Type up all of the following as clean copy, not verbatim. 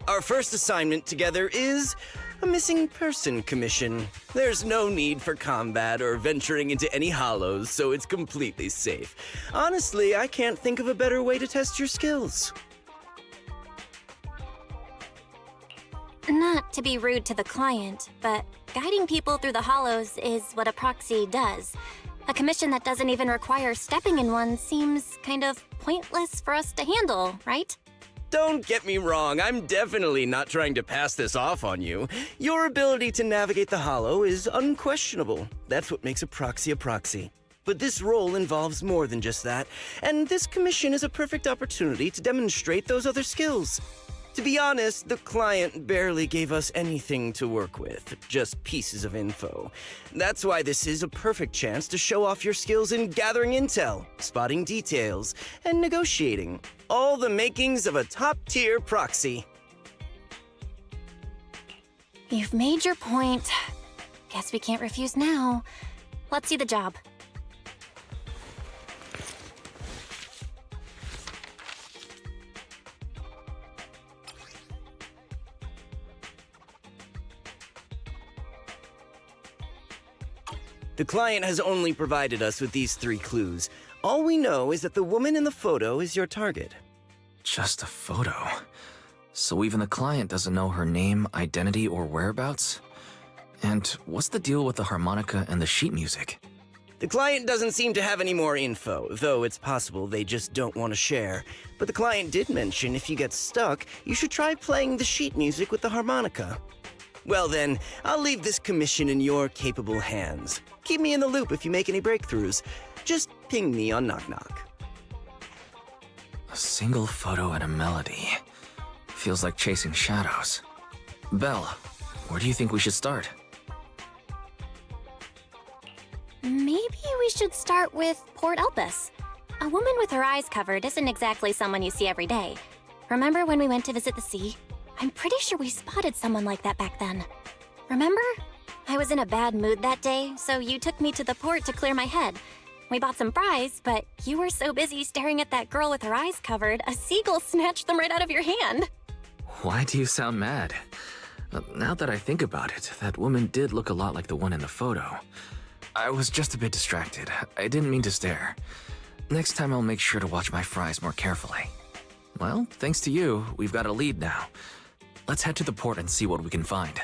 Our first assignment together is a missing person commission. There's no need for combat or venturing into any hollows, so it's completely safe. Honestly, I can't think of a better way to test your skills. Not to be rude to the client, but guiding people through the hollows is what a proxy does. A commission that doesn't even require stepping in one seems kind of pointless for us to handle, right? Don't get me wrong, I'm definitely not trying to pass this off on you. Your ability to navigate the hollow is unquestionable. That's what makes a proxy. But this role involves more than just that, and this commission is a perfect opportunity to demonstrate those other skills. To be honest, the client barely gave us anything to work with, just pieces of info. That's why this is a perfect chance to show off your skills in gathering intel, spotting details, and negotiating. All the makings of a top-tier proxy. You've made your point. Guess we can't refuse now. Let's see the job. The client has only provided us with these 3 clues. All we know is that the woman in the photo is your target. Just a photo. So even the client doesn't know her name, identity, or whereabouts? And what's the deal with the harmonica and the sheet music? The client doesn't seem to have any more info, though it's possible they just don't want to share. But the client did mention if you get stuck, you should try playing the sheet music with the harmonica. Well then, I'll leave this commission in your capable hands. Keep me in the loop if you make any breakthroughs. Just ping me on Knock Knock. A single photo and a melody. Feels like chasing shadows. Belle, where do you think we should start? Maybe we should start with Port Elpis. A woman with her eyes covered isn't exactly someone you see every day. Remember when we went to visit the sea? I'm pretty sure we spotted someone like that back then. Remember? I was in a bad mood that day, so you took me to the port to clear my head. We bought some fries, but you were so busy staring at that girl with her eyes covered, a seagull snatched them right out of your hand. Why do you sound mad? Now that I think about it, that woman did look a lot like the one in the photo. I was just a bit distracted. I didn't mean to stare. Next time I'll make sure to watch my fries more carefully. Well, thanks to you, we've got a lead now. Let's head to the port and see what we can find.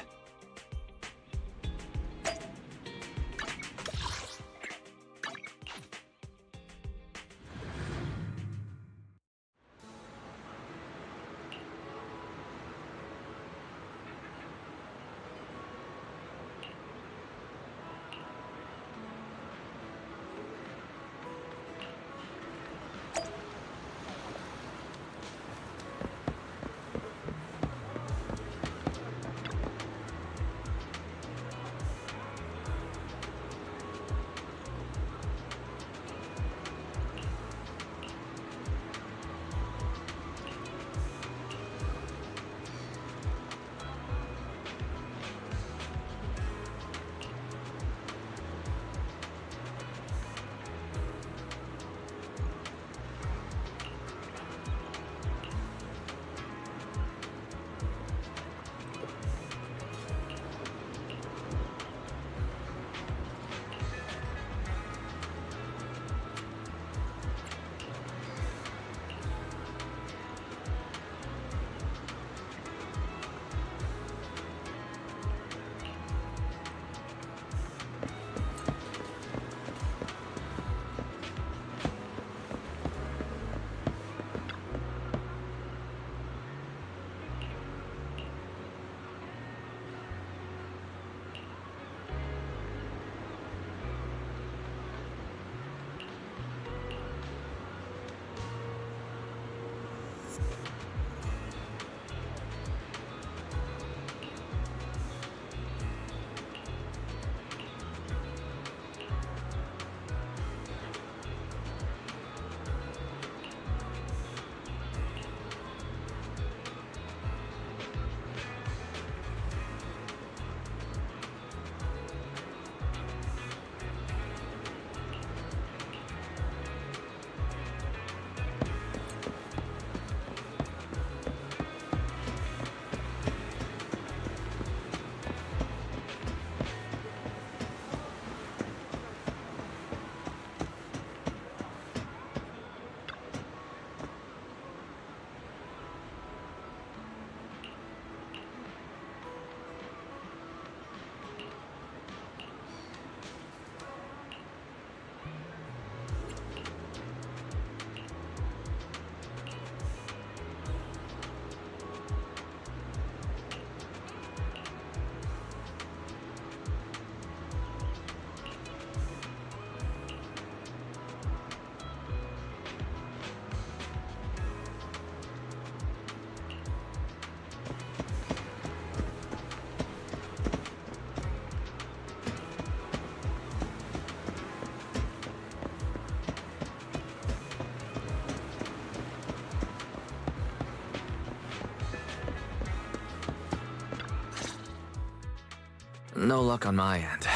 No luck on my end.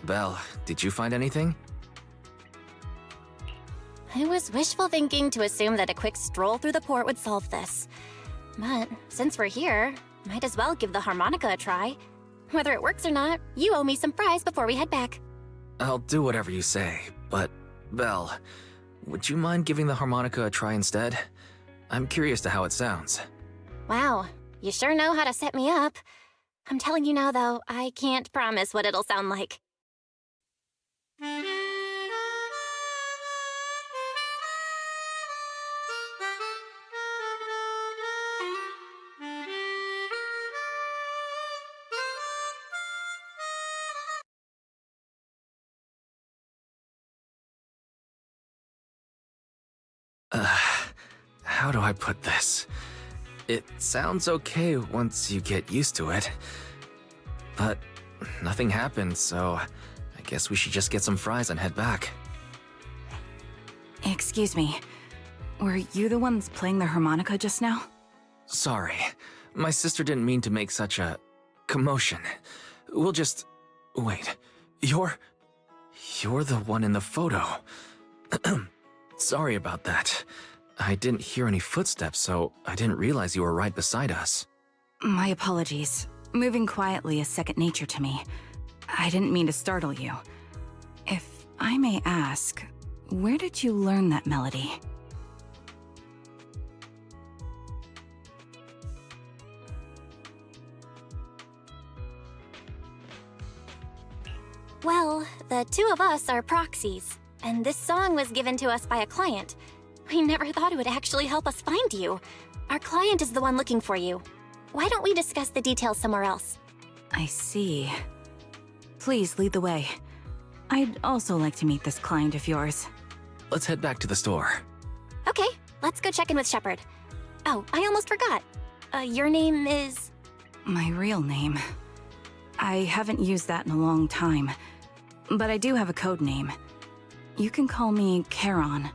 Belle, did you find anything? I was wishful thinking to assume that a quick stroll through the port would solve this. But since we're here, might as well give the harmonica a try. Whether it works or not, you owe me some fries before we head back. I'll do whatever you say, but Belle, would you mind giving the harmonica a try instead? I'm curious to how it sounds. Wow, you sure know how to set me up. I'm telling you now, though, I can't promise what it'll sound like. How do I put this? It sounds okay once you get used to it. But nothing happened, so I guess we should just get some fries and head back. Excuse me. Were you the ones playing the harmonica just now? Sorry. My sister didn't mean to make such a commotion. We'll just... Wait. You're the one in the photo. Sorry about that. I didn't hear any footsteps, so I didn't realize you were right beside us. My apologies. Moving quietly is second nature to me. I didn't mean to startle you. If I may ask, where did you learn that melody? Well, the two of us are proxies, and this song was given to us by a client. We never thought it would actually help us find you. Our client is the one looking for you. Why don't we discuss the details somewhere else? I see. Please lead the way. I'd also like to meet this client of yours. Let's head back to the store. Okay, let's go check in with Shepard. Oh, I almost forgot. Your name is... My real name. I haven't used that in a long time, but I do have a code name. You can call me Charon.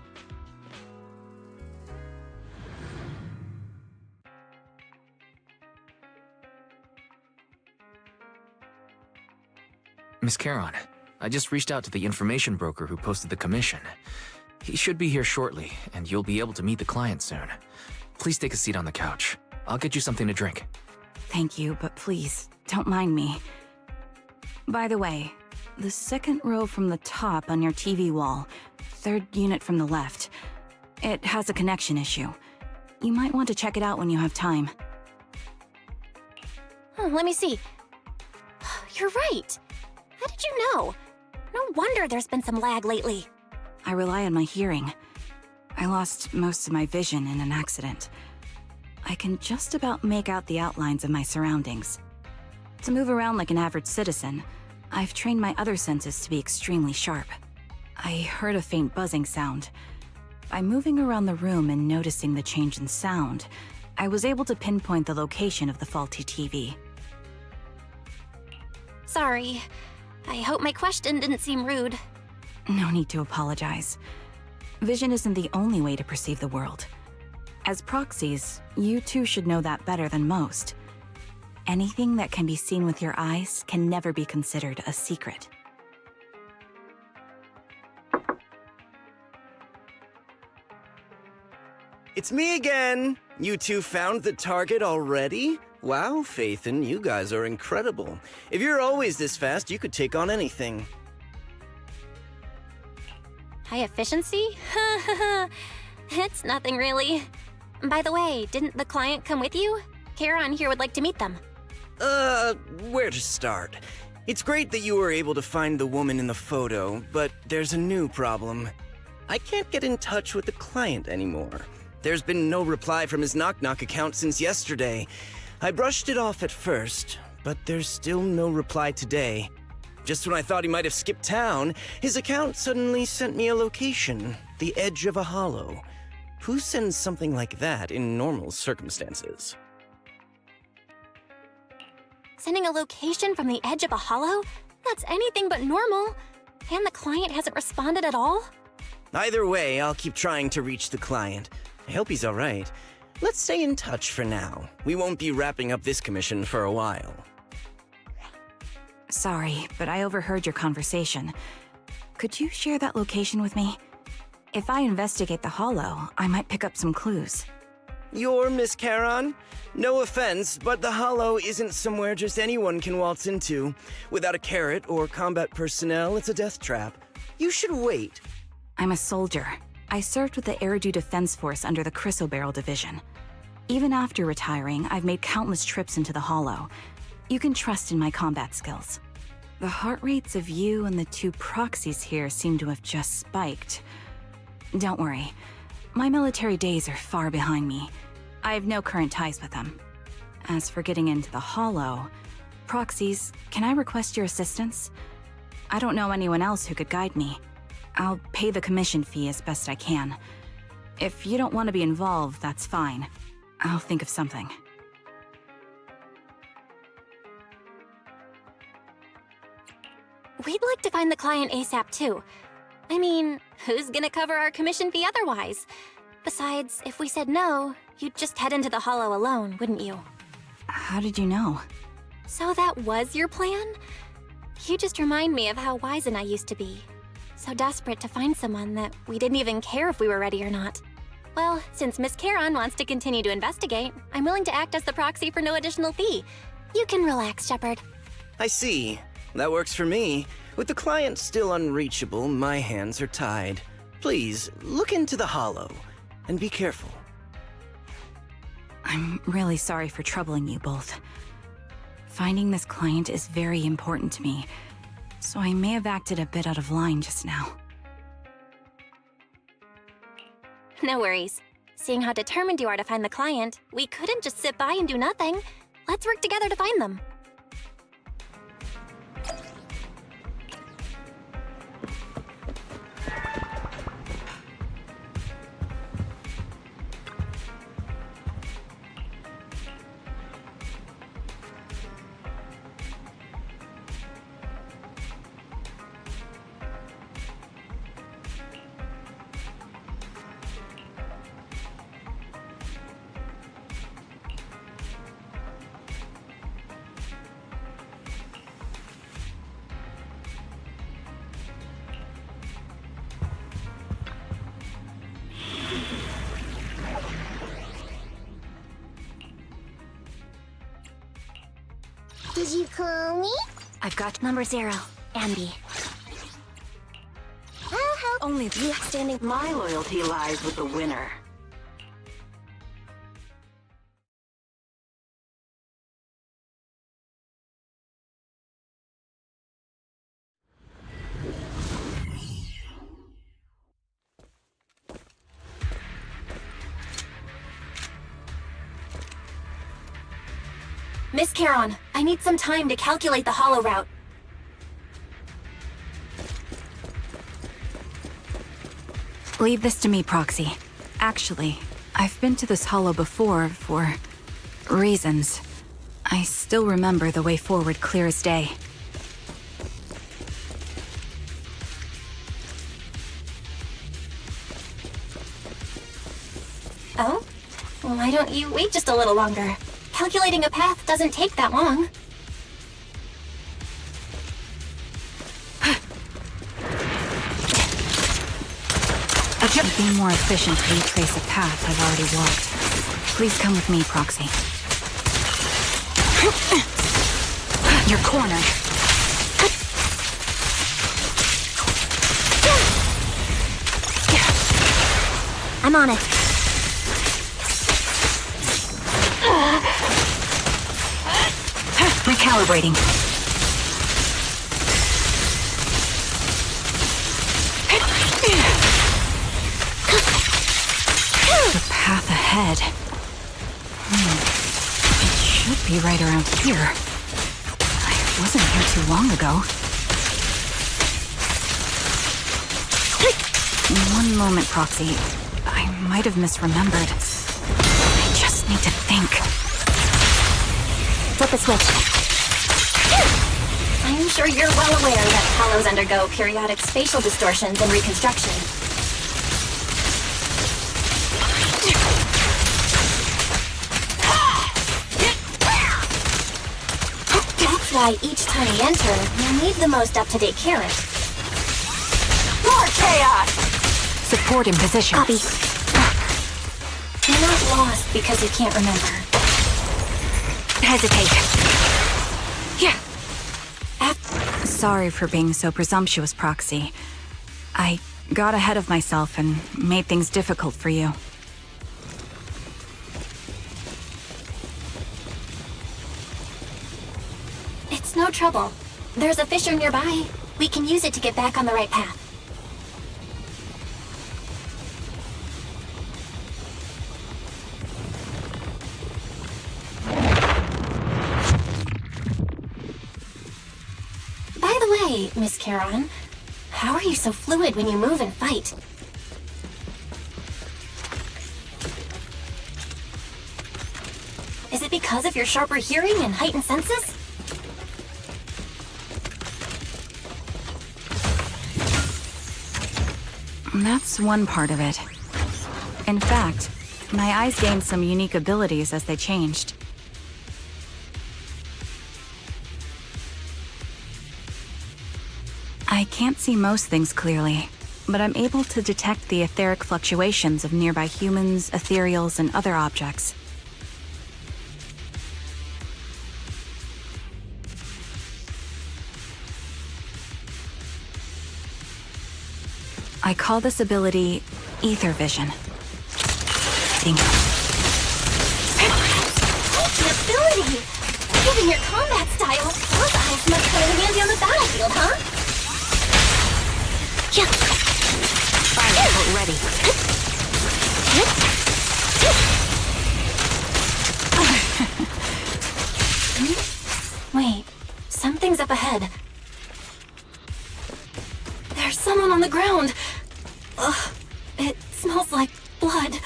Miss Charon, I just reached out to the information broker who posted the commission. He should be here shortly, and you'll be able to meet the client soon. Please take a seat on the couch. I'll get you something to drink. Thank you, but please, don't mind me. By the way, the second row from the top on your TV wall, third unit from the left, it has a connection issue. You might want to check it out when you have time. Let me see. You're right. How did you know? No wonder there's been some lag lately. I rely on my hearing. I lost most of my vision in an accident. I can just about make out the outlines of my surroundings. To move around like an average citizen, I've trained my other senses to be extremely sharp. I heard a faint buzzing sound. By moving around the room and noticing the change in sound, I was able to pinpoint the location of the faulty TV. Sorry. I hope my question didn't seem rude. No need to apologize. Vision isn't the only way to perceive the world. As proxies, you too should know that better than most. Anything that can be seen with your eyes can never be considered a secret. It's me again! You two found the target already? Wow, Phaethon, you guys are incredible. If you're always this fast, you could take on anything. High efficiency? It's nothing really. By the way, didn't the client come with you? Charon here would like to meet them. Where to start? It's great that you were able to find the woman in the photo, but there's a new problem. I can't get in touch with the client anymore. There's been no reply from his Knock Knock account since yesterday. I brushed it off at first, but there's still no reply today. Just when I thought he might have skipped town, his account suddenly sent me a location, the edge of a hollow. Who sends something like that in normal circumstances? Sending a location from the edge of a hollow? That's anything but normal. And the client hasn't responded at all? Either way, I'll keep trying to reach the client. I hope he's all right. Let's stay in touch for now. We won't be wrapping up this commission for a while. Sorry, but I overheard your conversation. Could you share that location with me? If I investigate the Hollow, I might pick up some clues. You're Miss Charon? No offense, but the Hollow isn't somewhere just anyone can waltz into. Without a carrot or combat personnel, it's a death trap. You should wait. I'm a soldier. I served with the Eridu Defense Force under the Chrysoberyl Division. Even after retiring, I've made countless trips into the Hollow. You can trust in my combat skills. The heart rates of you and the two proxies here seem to have just spiked. Don't worry. My military days are far behind me. I have no current ties with them. As for getting into the Hollow, proxies, can I request your assistance? I don't know anyone else who could guide me. I'll pay the commission fee as best I can. If you don't want to be involved, that's fine. I'll think of something. We'd like to find the client ASAP too. I mean, who's gonna cover our commission fee otherwise? Besides, if we said no, you'd just head into the Hollow alone, wouldn't you? How did you know? So that was your plan? You just remind me of how Wise and I used to be. So desperate to find someone that we didn't even care if we were ready or not. Well, since Miss Charon wants to continue to investigate, I'm willing to act as the proxy for no additional fee. You can relax, Shepard. I see. That works for me. With the client still unreachable, my hands are tied. Please, look into the Hollow, and be careful. I'm really sorry for troubling you both. Finding this client is very important to me, so I may have acted a bit out of line just now. No worries. Seeing how determined you are to find the client, we couldn't just sit by and do nothing. Let's work together to find them. Did you call me? I've got number 0, Ambi. I'll help. Only the outstanding. My loyalty lies with the winner. Miss Charon, I need some time to calculate the Hollow route. Leave this to me, Proxy. Actually, I've been to this Hollow before for reasons. I still remember the way forward clear as day. Oh? Why don't you wait just a little longer? Calculating a path doesn't take that long. It should be more efficient to retrace a path I've already walked. Please come with me, Proxy. You're cornered. I'm on it. Recalibrating. The path ahead. It should be right around here. I wasn't here too long ago. One moment, Proxy. I might have misremembered. I just need to think. Flip a switch. I'm sure you're well aware that hollows undergo periodic spatial distortions and reconstruction. That's nearby each time we enter, you'll need the most up-to-date carrot. More chaos! Support in position. Copy. You're not lost because you can't remember. Hesitate. Yeah. Sorry for being so presumptuous, Proxy. I got ahead of myself and made things difficult for you. It's no trouble. There's a fissure nearby. We can use it to get back on the right path. By the way, Miss Charon, how are you so fluid when you move and fight? Is it because of your sharper hearing and heightened senses? That's one part of it. In fact, my eyes gained some unique abilities as they changed. I can't see most things clearly, but I'm able to detect the etheric fluctuations of nearby humans, ethereals, and other objects. I call this ability Ether Vision. Bingo. The ability! Given your combat style, those eyes must come in handy on the battlefield, huh? Yeah. Fire ready. Wait, something's up ahead. There's someone on the ground. Ugh, it smells like blood.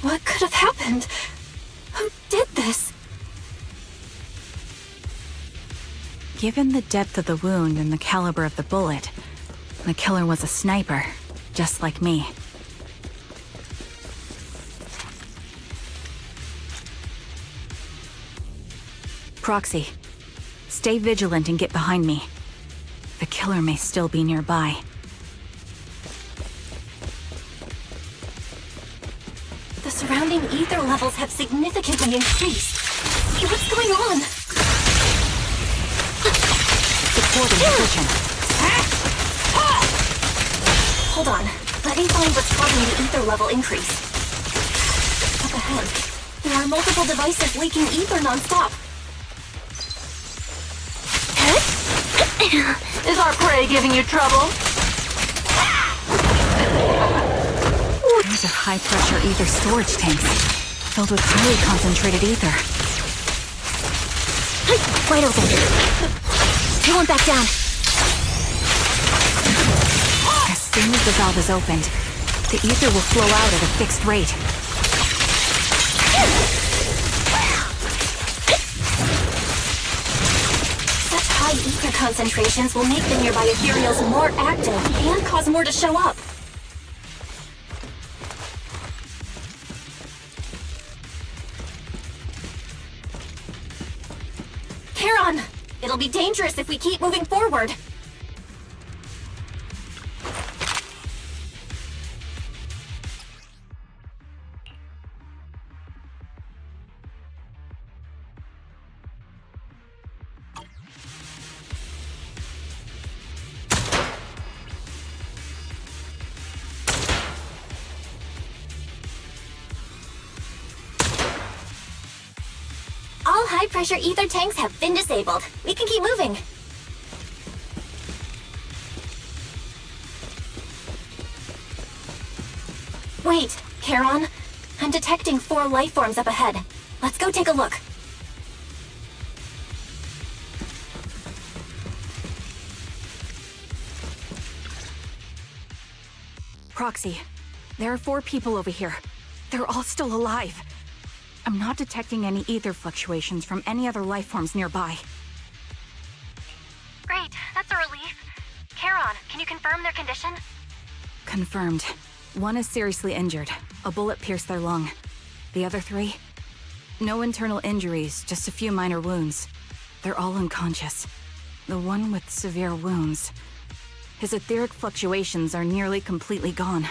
What could have happened? Who did this? Given the depth of the wound and the caliber of the bullet, the killer was a sniper, just like me. Proxy, stay vigilant and get behind me. The killer may still be nearby. The surrounding ether levels have significantly increased. What's going on? Support in position. Hold on. Let me find what's causing the ether level increase. Up ahead, there are multiple devices leaking ether non-stop. Is our prey giving you trouble? Those are high-pressure ether storage tanks, filled with highly concentrated ether. Wide open. I won't back down. As soon as the valve is opened, the ether will flow out at a fixed rate. Such high ether concentrations will make the nearby ethereals more active and cause more to show up. Charon! It'll be dangerous if we keep moving forward. high-pressure ether tanks have been disabled. We can keep moving. Wait, Charon. I'm detecting 4 life forms up ahead. Let's go take a look. Proxy, there are 4 people over here. They're all still alive. I'm not detecting any ether fluctuations from any other life forms nearby. Great, that's a relief. Charon, can you confirm their condition? Confirmed. 1 is seriously injured. A bullet pierced their lung. The other 3? No internal injuries, just a few minor wounds. They're all unconscious. The one with severe wounds. His etheric fluctuations are nearly completely gone.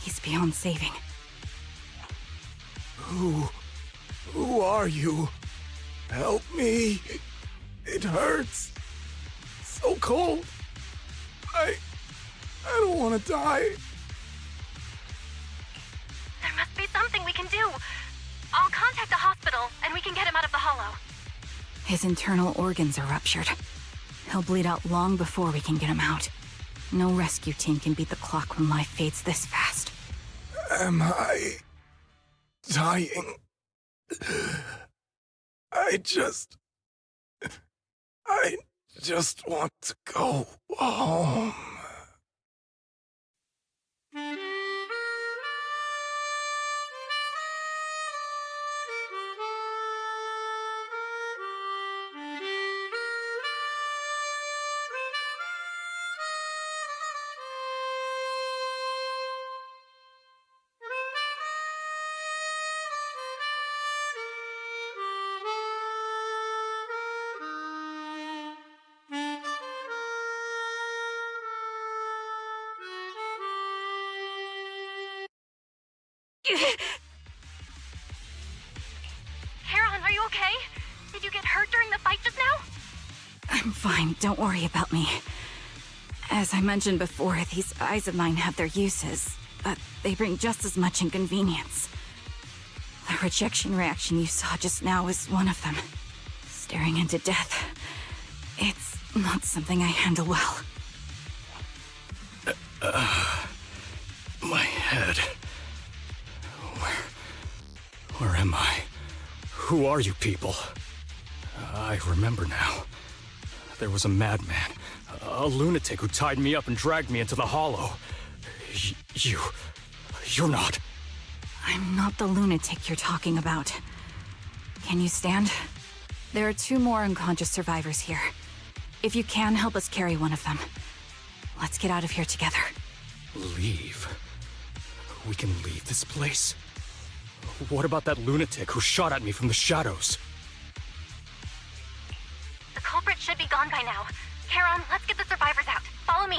He's beyond saving. Who are you? Help me. It hurts. So cold. I don't want to die. There must be something we can do. I'll contact the hospital, and we can get him out of the hollow. His internal organs are ruptured. He'll bleed out long before we can get him out. No rescue team can beat the clock when life fades this fast. Am I dying? I just want to go home. Charon, are you okay? Did you get hurt during the fight just now? I'm fine, don't worry about me. As I mentioned before, these eyes of mine have their uses, but they bring just as much inconvenience. The rejection reaction you saw just now was one of them. Staring into death. It's not something I handle well. My head. Where am I? Who are you people? I remember now. There was a madman, a lunatic who tied me up and dragged me into the hollow. You're not. I'm not the lunatic you're talking about. Can you stand? There are 2 more unconscious survivors here. If you can, help us carry one of them. Let's get out of here together. Leave? We can leave this place? What about that lunatic who shot at me from the shadows? The culprit should be gone by now. Charon, let's get the survivors out. Follow me.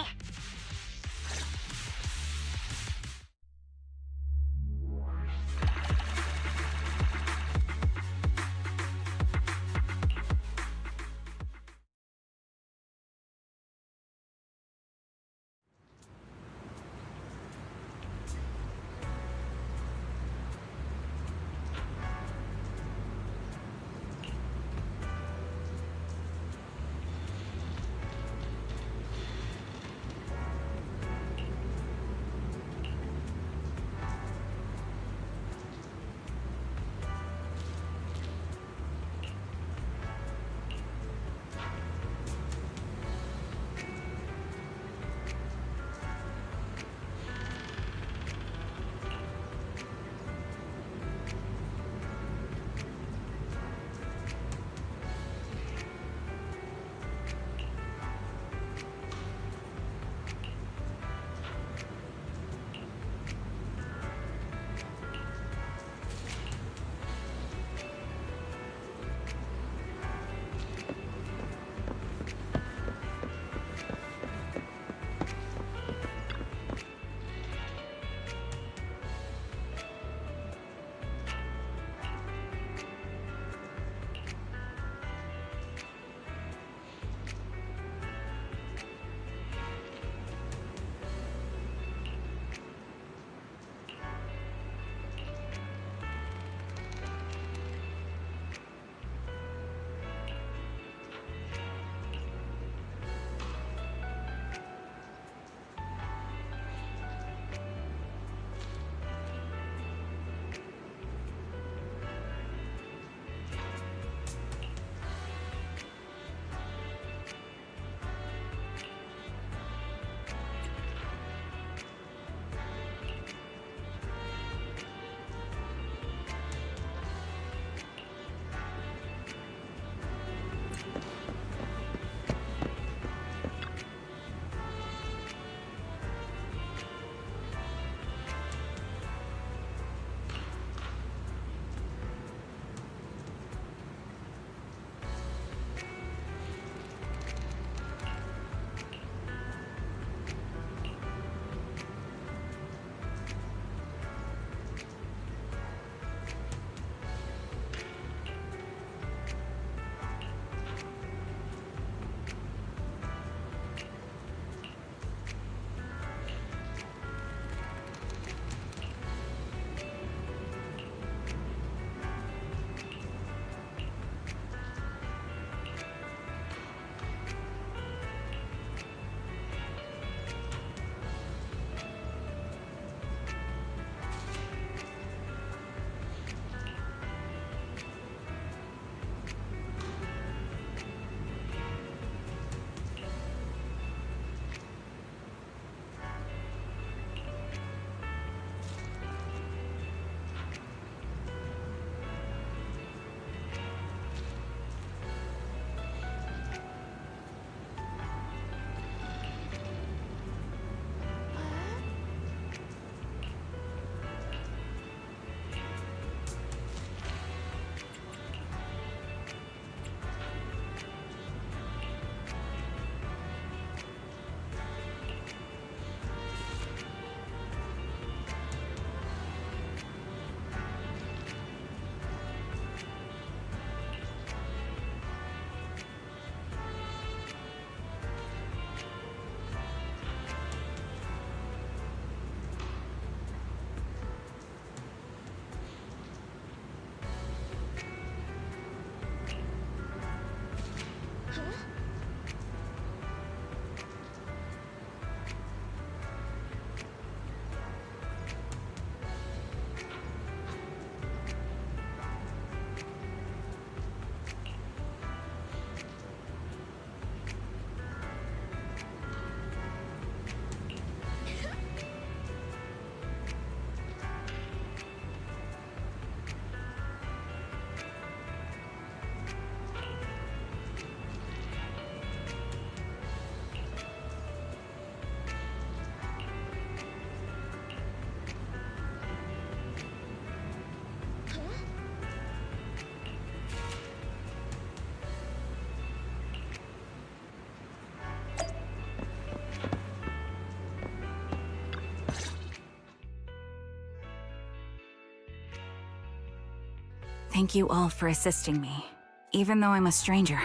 Thank you all for assisting me, even though I'm a stranger.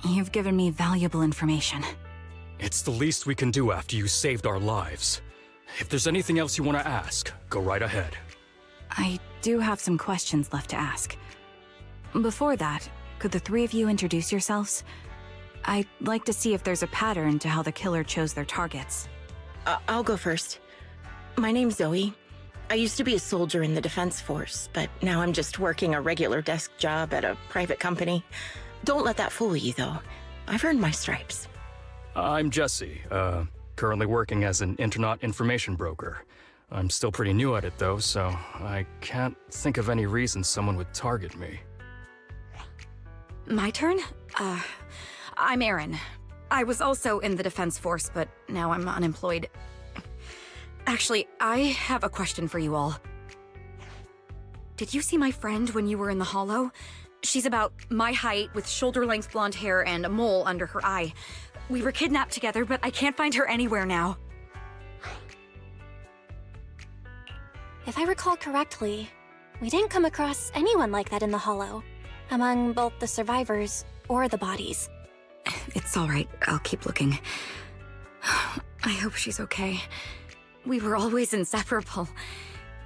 You've given me valuable information. It's the least we can do after you saved our lives. If there's anything else you want to ask, go right ahead. I do have some questions left to ask. Before that, could the three of you introduce yourselves? I'd like to see if there's a pattern to how the killer chose their targets. I'll go first. My name's Zoe. I used to be a soldier in the Defense Force, but now I'm just working a regular desk job at a private company. Don't let that fool you, though. I've earned my stripes. I'm Jesse, currently working as an internet information broker. I'm still pretty new at it, though, so I can't think of any reason someone would target me. My turn? I'm Erin. I was also in the Defense Force, but now I'm unemployed. Actually, I have a question for you all. Did you see my friend when you were in the Hollow? She's about my height, with shoulder-length blonde hair and a mole under her eye. We were kidnapped together, but I can't find her anywhere now. If I recall correctly, we didn't come across anyone like that in the Hollow, among both the survivors or the bodies. It's all right. I'll keep looking. I hope she's okay. We were always inseparable.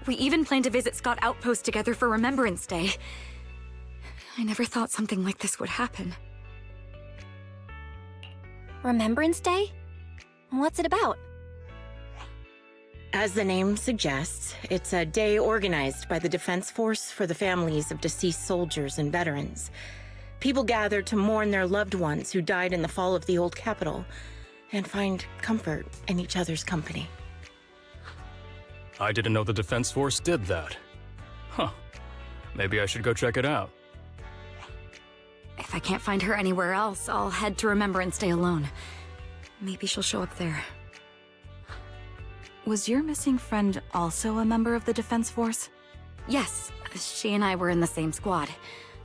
We even planned to visit Scott Outpost together for Remembrance Day. I never thought something like this would happen. Remembrance Day? What's it about? As the name suggests, it's a day organized by the Defense Force for the families of deceased soldiers and veterans. People gather to mourn their loved ones who died in the fall of the old capital and find comfort in each other's company. I didn't know the Defense Force did that. Huh. Maybe I should go check it out. If I can't find her anywhere else, I'll head to Remembrance Day alone. Maybe she'll show up there. Was your missing friend also a member of the Defense Force? Yes, she and I were in the same squad.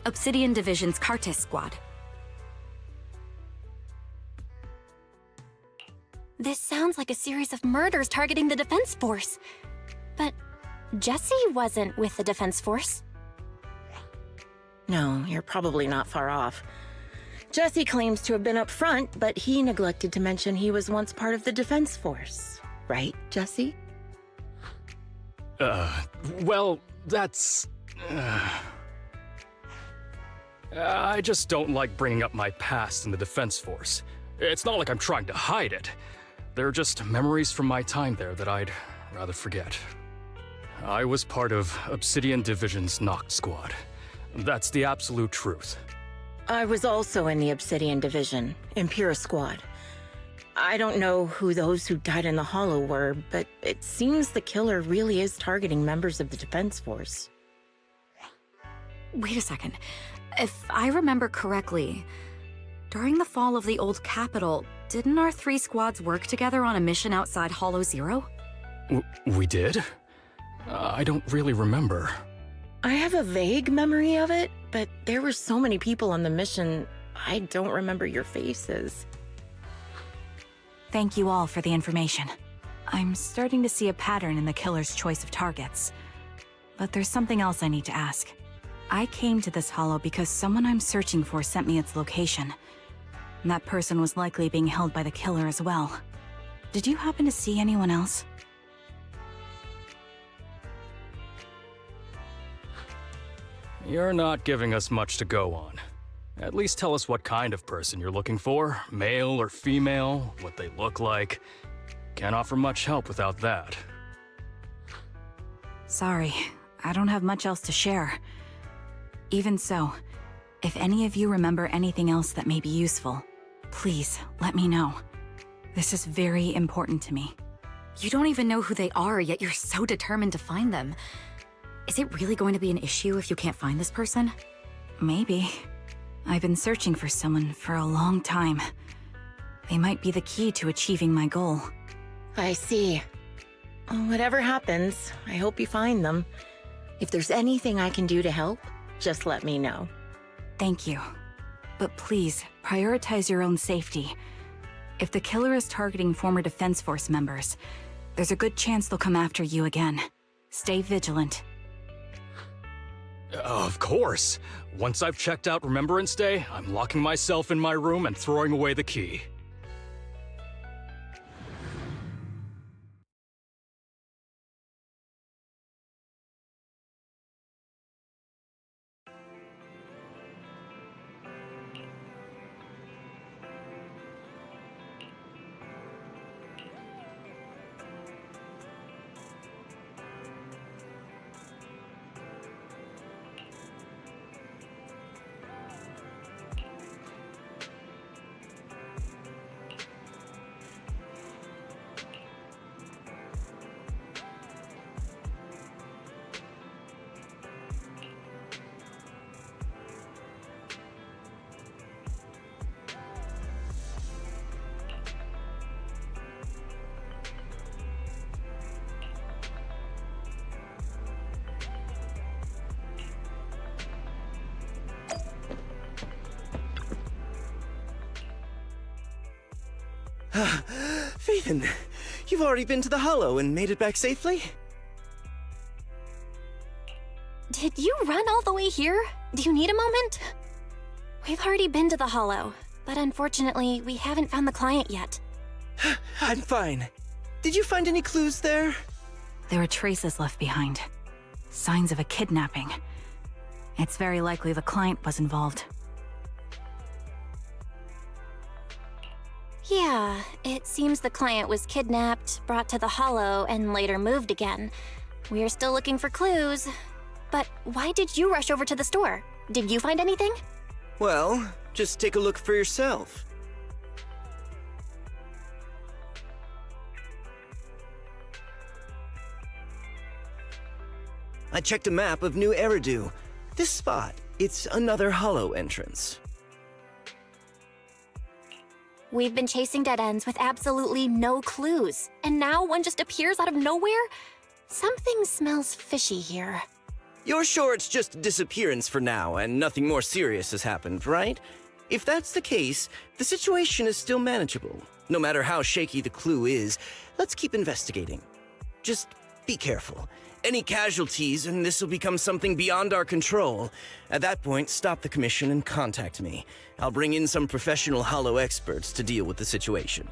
Obsidian Division's Cartis squad. This sounds like a series of murders targeting the Defense Force. But Jesse wasn't with the Defense Force. No, you're probably not far off. Jesse claims to have been up front, but he neglected to mention he was once part of the Defense Force. Right, Jesse? Well, that's... I just don't like bringing up my past in the Defense Force. It's not like I'm trying to hide it. They're just memories from my time there that I'd rather forget. I was part of Obsidian Division's Noct Squad. That's the absolute truth. I was also in the Obsidian Division, Impera Squad. I don't know who those who died in the Hollow were, but it seems the killer really is targeting members of the Defense Force. Wait a second. If I remember correctly, during the fall of the old capital, didn't our three squads work together on a mission outside Hollow Zero? We did? I don't really remember. I have a vague memory of it, but there were so many people on the mission, I don't remember your faces. Thank you all for the information. I'm starting to see a pattern in the killer's choice of targets. But there's something else I need to ask. I came to this hollow because someone I'm searching for sent me its location. And that person was likely being held by the killer as well. Did you happen to see anyone else? You're not giving us much to go on. At least tell us what kind of person you're looking for, male or female, what they look like. Can't offer much help without that. Sorry, I don't have much else to share. Even so, if any of you remember anything else that may be useful, please let me know. This is very important to me. You don't even know who they are, yet you're so determined to find them. Is it really going to be an issue if you can't find this person? Maybe. I've been searching for someone for a long time. They might be the key to achieving my goal. I see. Whatever happens, I hope you find them. If there's anything I can do to help, just let me know. Thank you. But please, prioritize your own safety. If the killer is targeting former Defense Force members, there's a good chance they'll come after you again. Stay vigilant. Of course. Once I've checked out Remembrance Day, I'm locking myself in my room and throwing away the key. Phaethon, you've already been to the Hollow and made it back safely? Did you run all the way here? Do you need a moment? We've already been to the Hollow, but unfortunately, we haven't found the client yet. I'm fine. Did you find any clues there? There are traces left behind. Signs of a kidnapping. It's very likely the client was involved. Yeah, it seems the client was kidnapped, brought to the Hollow, and later moved again. We're still looking for clues. But why did you rush over to the store? Did you find anything? Well, just take a look for yourself. I checked a map of New Eridu. This spot, it's another Hollow entrance. We've been chasing dead ends with absolutely no clues, and now one just appears out of nowhere? Something smells fishy here. You're sure it's just a disappearance for now and nothing more serious has happened, right? If that's the case, the situation is still manageable. No matter how shaky the clue is, let's keep investigating. Just be careful. Any casualties and this will become something beyond our control. At that point, stop the commission and contact me. I'll bring in some professional Hollow experts to deal with the situation.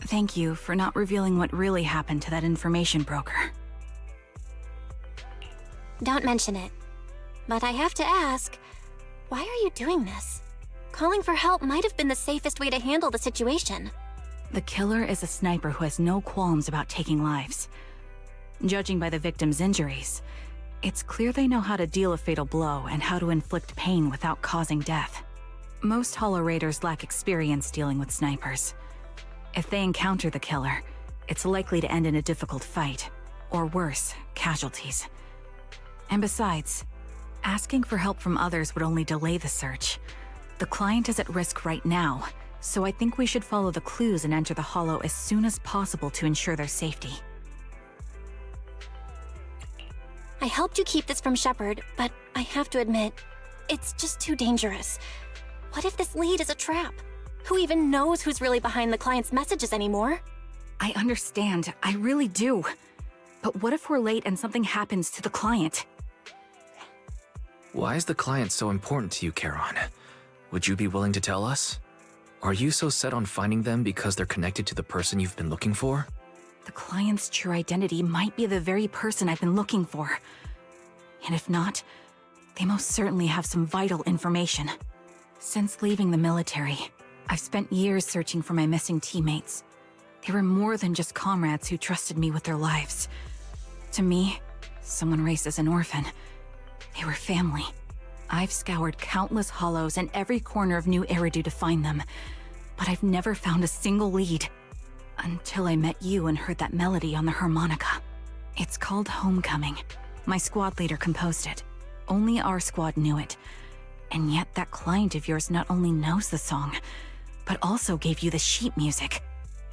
Thank you for not revealing what really happened to that information broker. Don't mention it. But I have to ask, why are you doing this? Calling for help might have been the safest way to handle the situation. The killer is a sniper who has no qualms about taking lives. Judging by the victim's injuries, it's clear they know how to deal a fatal blow and how to inflict pain without causing death. Most Hollow Raiders lack experience dealing with snipers. If they encounter the killer, it's likely to end in a difficult fight, or worse, casualties. And besides, asking for help from others would only delay the search. The client is at risk right now, so I think we should follow the clues and enter the Hollow as soon as possible to ensure their safety. I helped you keep this from Shepard, but I have to admit, it's just too dangerous. What if this lead is a trap? Who even knows who's really behind the client's messages anymore? I understand, I really do. But what if we're late and something happens to the client? Why is the client so important to you, Charon? Would you be willing to tell us? Are you so set on finding them because they're connected to the person you've been looking for? The client's true identity might be the very person I've been looking for. And if not, they most certainly have some vital information. Since leaving the military, I've spent years searching for my missing teammates. They were more than just comrades who trusted me with their lives. To me, someone raised as an orphan, they were family. I've scoured countless hollows and every corner of New Eridu to find them, but I've never found a single lead. Until I met you and heard that melody on the harmonica. It's called Homecoming. My squad leader composed it. Only our squad knew it. And yet that client of yours not only knows the song, but also gave you the sheet music.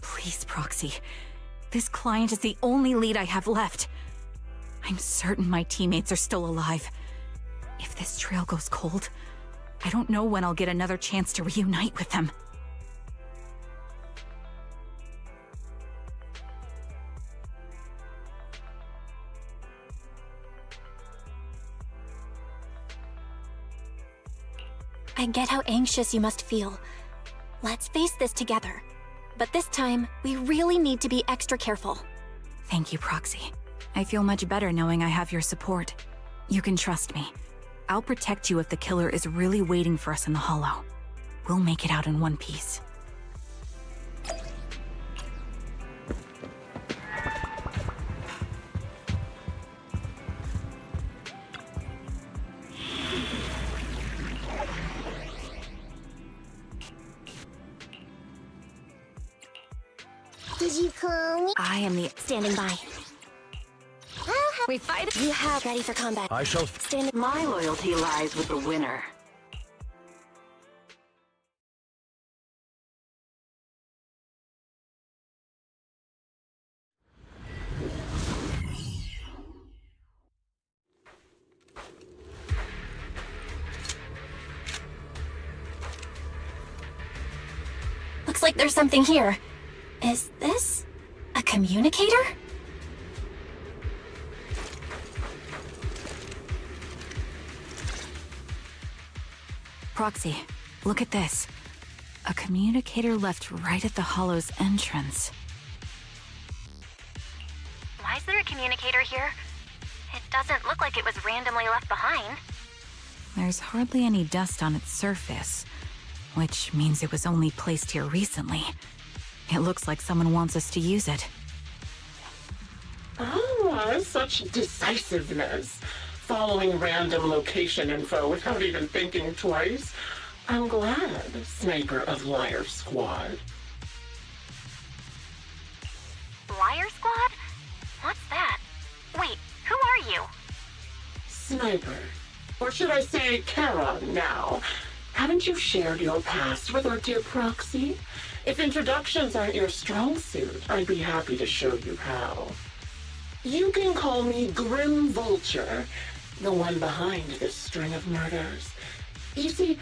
Please, Proxy. This client is the only lead I have left. I'm certain my teammates are still alive. If this trail goes cold, I don't know when I'll get another chance to reunite with them. I get how anxious you must feel. Let's face this together. But this time, we really need to be extra careful. Thank you, Proxy. I feel much better knowing I have your support. You can trust me. I'll protect you if the killer is really waiting for us in the Hollow. We'll make it out in one piece. Did you call me? I am the... Standing by. We fight. You have ready for combat. I shall. Standing. My loyalty lies with the winner. Looks like there's something here. Is this a communicator? Proxy, look at this. A communicator left right at the Hollow's entrance. Why is there a communicator here? It doesn't look like it was randomly left behind. There's hardly any dust on its surface, which means it was only placed here recently. It looks like someone wants us to use it. Ah, such decisiveness. Following random location info without even thinking twice. I'm glad, Sniper of Liar Squad. Liar Squad? What's that? Wait, who are you? Sniper. Or should I say Charon now? Haven't you shared your past with our dear Proxy? If introductions aren't your strong suit, I'd be happy to show you how. You can call me Grim Vulture, the one behind this string of murders. You see,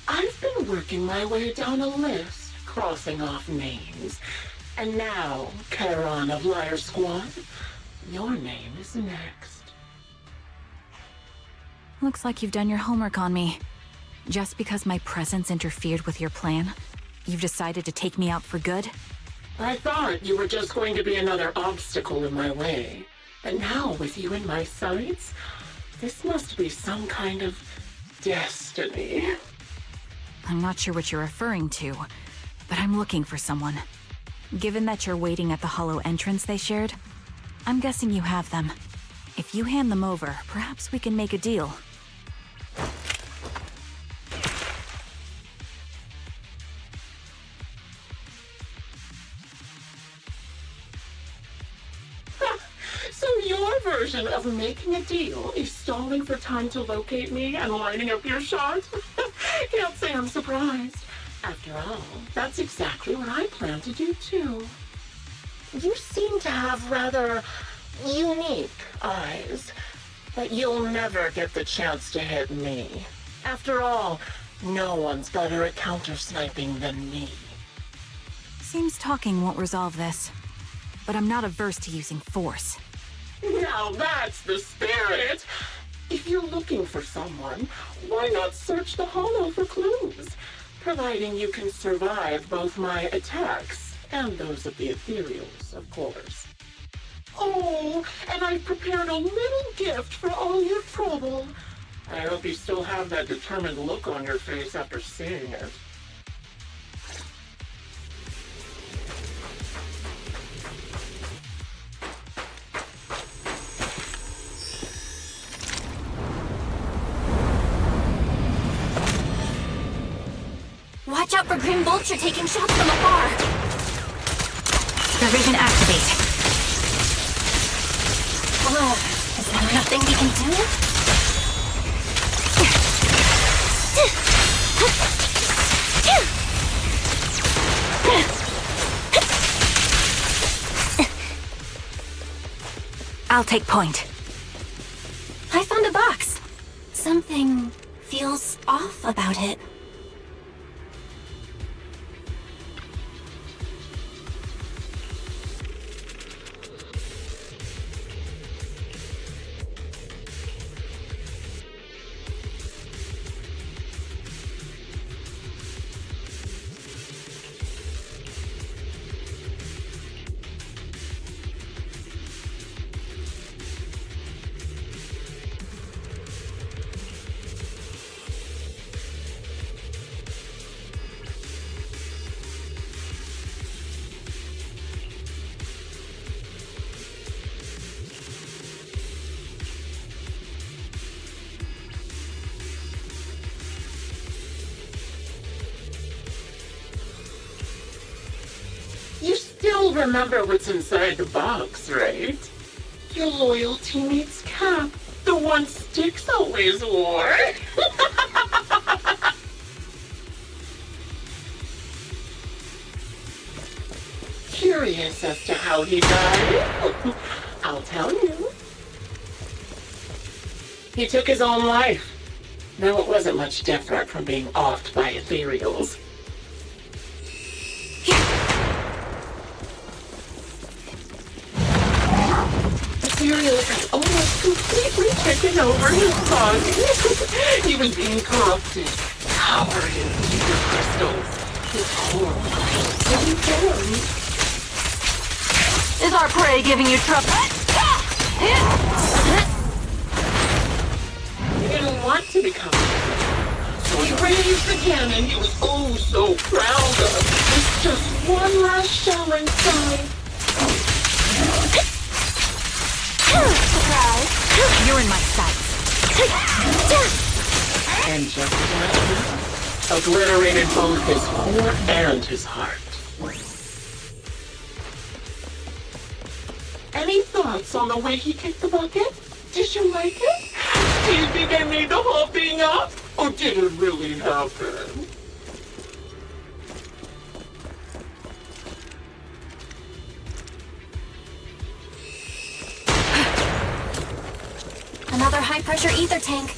I've been working my way down a list, crossing off names. And now, Charon of Liar Squad, your name is next. Looks like you've done your homework on me. Just because my presence interfered with your plan, you've decided to take me out for good? I thought you were just going to be another obstacle in my way. And now, with you in my sights, this must be some kind of destiny. I'm not sure what you're referring to, but I'm looking for someone. Given that you're waiting at the Hollow entrance they shared, I'm guessing you have them. If you hand them over, perhaps we can make a deal. So your version of making a deal is stalling for time to locate me and lining up your shot? Can't say I'm surprised. After all, that's exactly what I plan to do too. You seem to have rather unique eyes, but you'll never get the chance to hit me. After all, no one's better at counter-sniping than me. Seems talking won't resolve this, but I'm not averse to using force. Now that's the spirit! If you're looking for someone, why not search the Hollow for clues? Providing you can survive both my attacks and those of the Ethereals, of course. Oh, and I've prepared a little gift for all your trouble. I hope you still have that determined look on your face after seeing it. Watch out for Grim Vulture taking shots from afar! Provision activate. Is there nothing we can do? I'll take point. I found a box. Something feels off about it. remember what's inside the box, right? Your loyal teammate's cap. The one Styx always wore. Curious as to how he died? I'll tell you. He took his own life. Though it wasn't much different from being offed by ethereals. Ethereals had almost completely taken over his body. He was being corrupted, covered in ether crystals. His core was formed. Is our prey giving you trouble? He didn't want to become so he raised again, and he was oh so proud of. With just one last shell inside. Surprise! You're in my sights. And just like that, obliterated both his core and his heart. Any thoughts on the way he kicked the bucket? Did you like it? Do you think I made the whole thing up? Or did it really happen? Another high-pressure ether tank.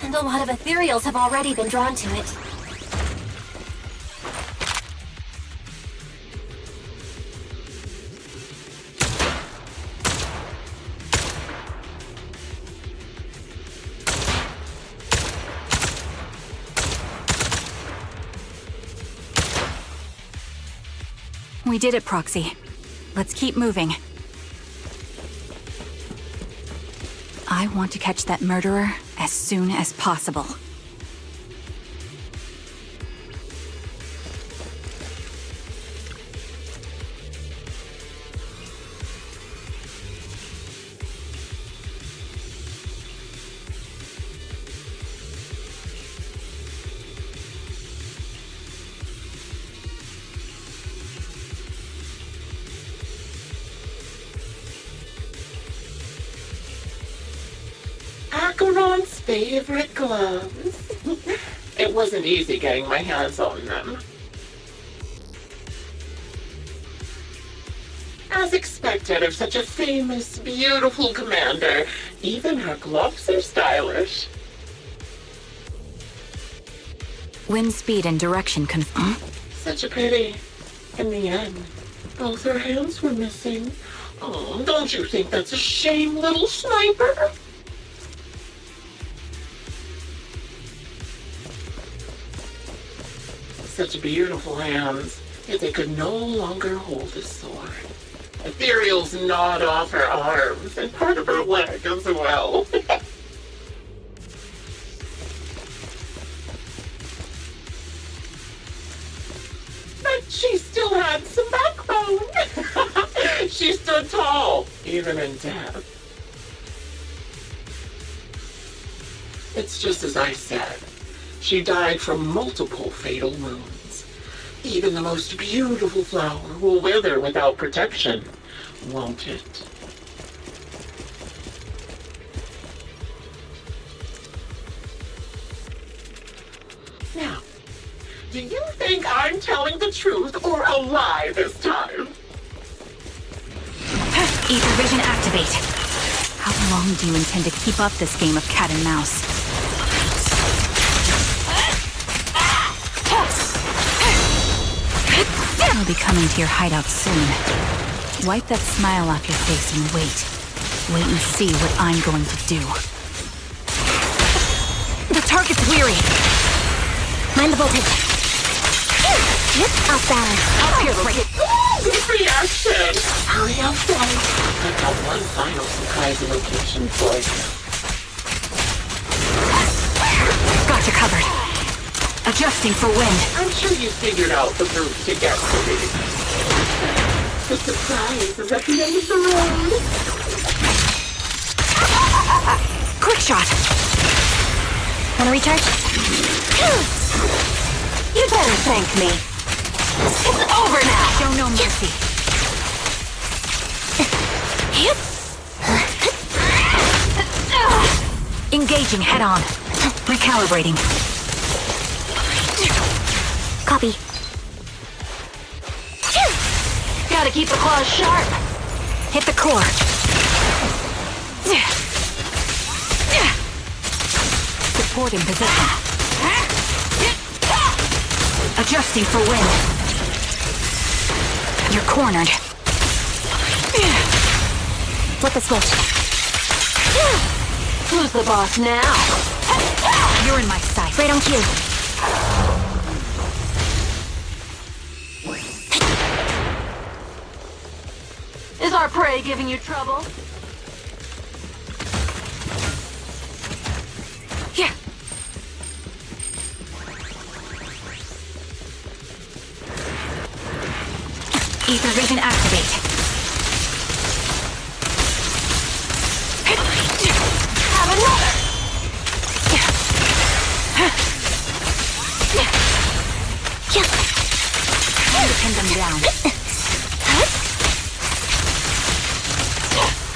And a lot of ethereals have already been drawn to it. We did it, Proxy. Let's keep moving. I want to catch that murderer as soon as possible. Acheron's favorite gloves. It wasn't easy getting my hands on them. As expected of such a famous, beautiful commander, even her gloves are stylish. Wind speed and direction confirm. Such a pity. In the end, both her hands were missing. Oh, don't you think that's a shame, little sniper? Such beautiful hands, yet they could no longer hold a sword. Ethereals gnawed off her arms, and part of her leg as well. But she still had some backbone. She stood tall, even in death. It's just as I said. She died from multiple fatal wounds. Even the most beautiful flower will wither without protection, won't it? Now, do you think I'm telling the truth or a lie this time? Ether vision activate. How long do you intend to keep up this game of cat and mouse? I'll be coming to your hideout soon. Wipe that smile off your face and wait. Wait and see what I'm going to do. The target's weary. Mind the voltage. Off balance. Up here, Cricket. Good reaction! Hurry up, then. I've got one final surprise location for you. Got you covered. Adjusting for wind. I'm sure you figured out the route to get to me. The surprise is at the end of the road. Quick shot. Wanna recharge? You better thank me. It's over now. Show no mercy. Engaging head-on. Recalibrating. Copy. Gotta keep the claws sharp. Hit the core. Support in position. Adjusting for wind. You're cornered. Flip the switch. Who's the boss now? You're in my sight. Right on cue. Is our prey giving you trouble? Yeah. Ether vision activate. Have another! Time to pin them down.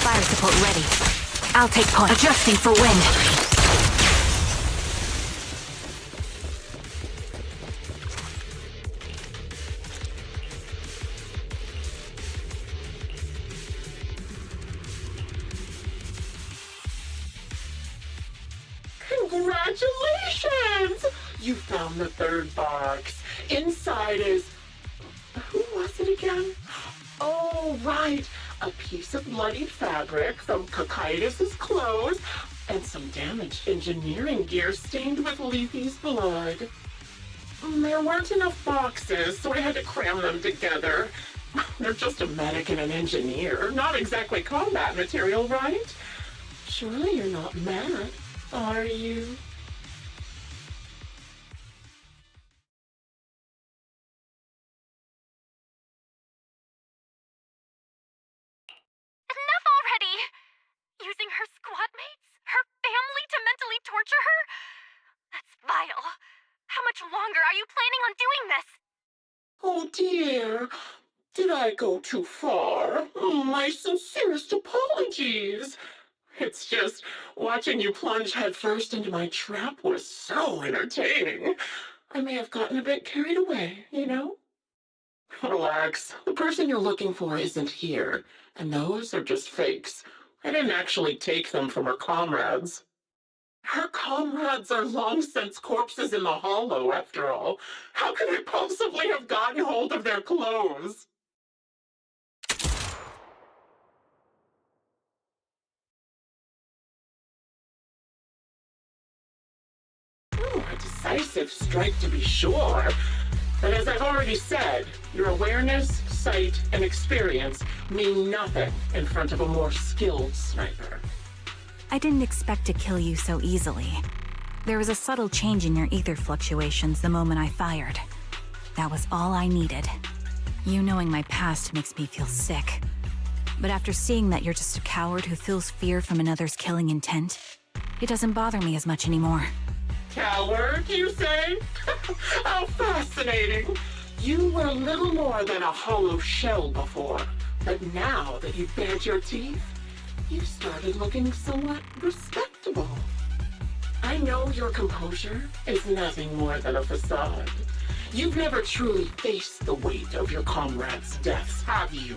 Fire support ready. I'll take point. Adjusting for wind. Congratulations! You found the third box. Inside is... Who was it again? Oh, right. A piece of bloodied fabric from Cocytus's clothes and some damaged engineering gear stained with Leafy's blood. There weren't enough boxes, so I had to cram them together. They're just a medic and an engineer, not exactly combat material, right? Surely you're not mad, are you? Enough already! Using her squad mates? Her family to mentally torture her? That's vile. How much longer are you planning on doing this? Oh dear, did I go too far? My sincerest apologies. It's just, watching you plunge headfirst into my trap was so entertaining. I may have gotten a bit carried away, you know? Relax, the person you're looking for isn't here, and those are just fakes. I didn't actually take them from her comrades. Her comrades are long since corpses in the hollow, after all. How could I possibly have gotten hold of their clothes? A decisive strike to be sure. But as I've already said, your awareness, sight, and experience mean nothing in front of a more skilled sniper. I didn't expect to kill you so easily. There was a subtle change in your ether fluctuations the moment I fired. That was all I needed. You knowing my past makes me feel sick. But after seeing that you're just a coward who feels fear from another's killing intent, it doesn't bother me as much anymore. Coward, you say? How fascinating! You were little more than a hollow shell before, but now that you've bared your teeth, you've started looking somewhat respectable. I know your composure is nothing more than a facade. You've never truly faced the weight of your comrades' deaths, have you?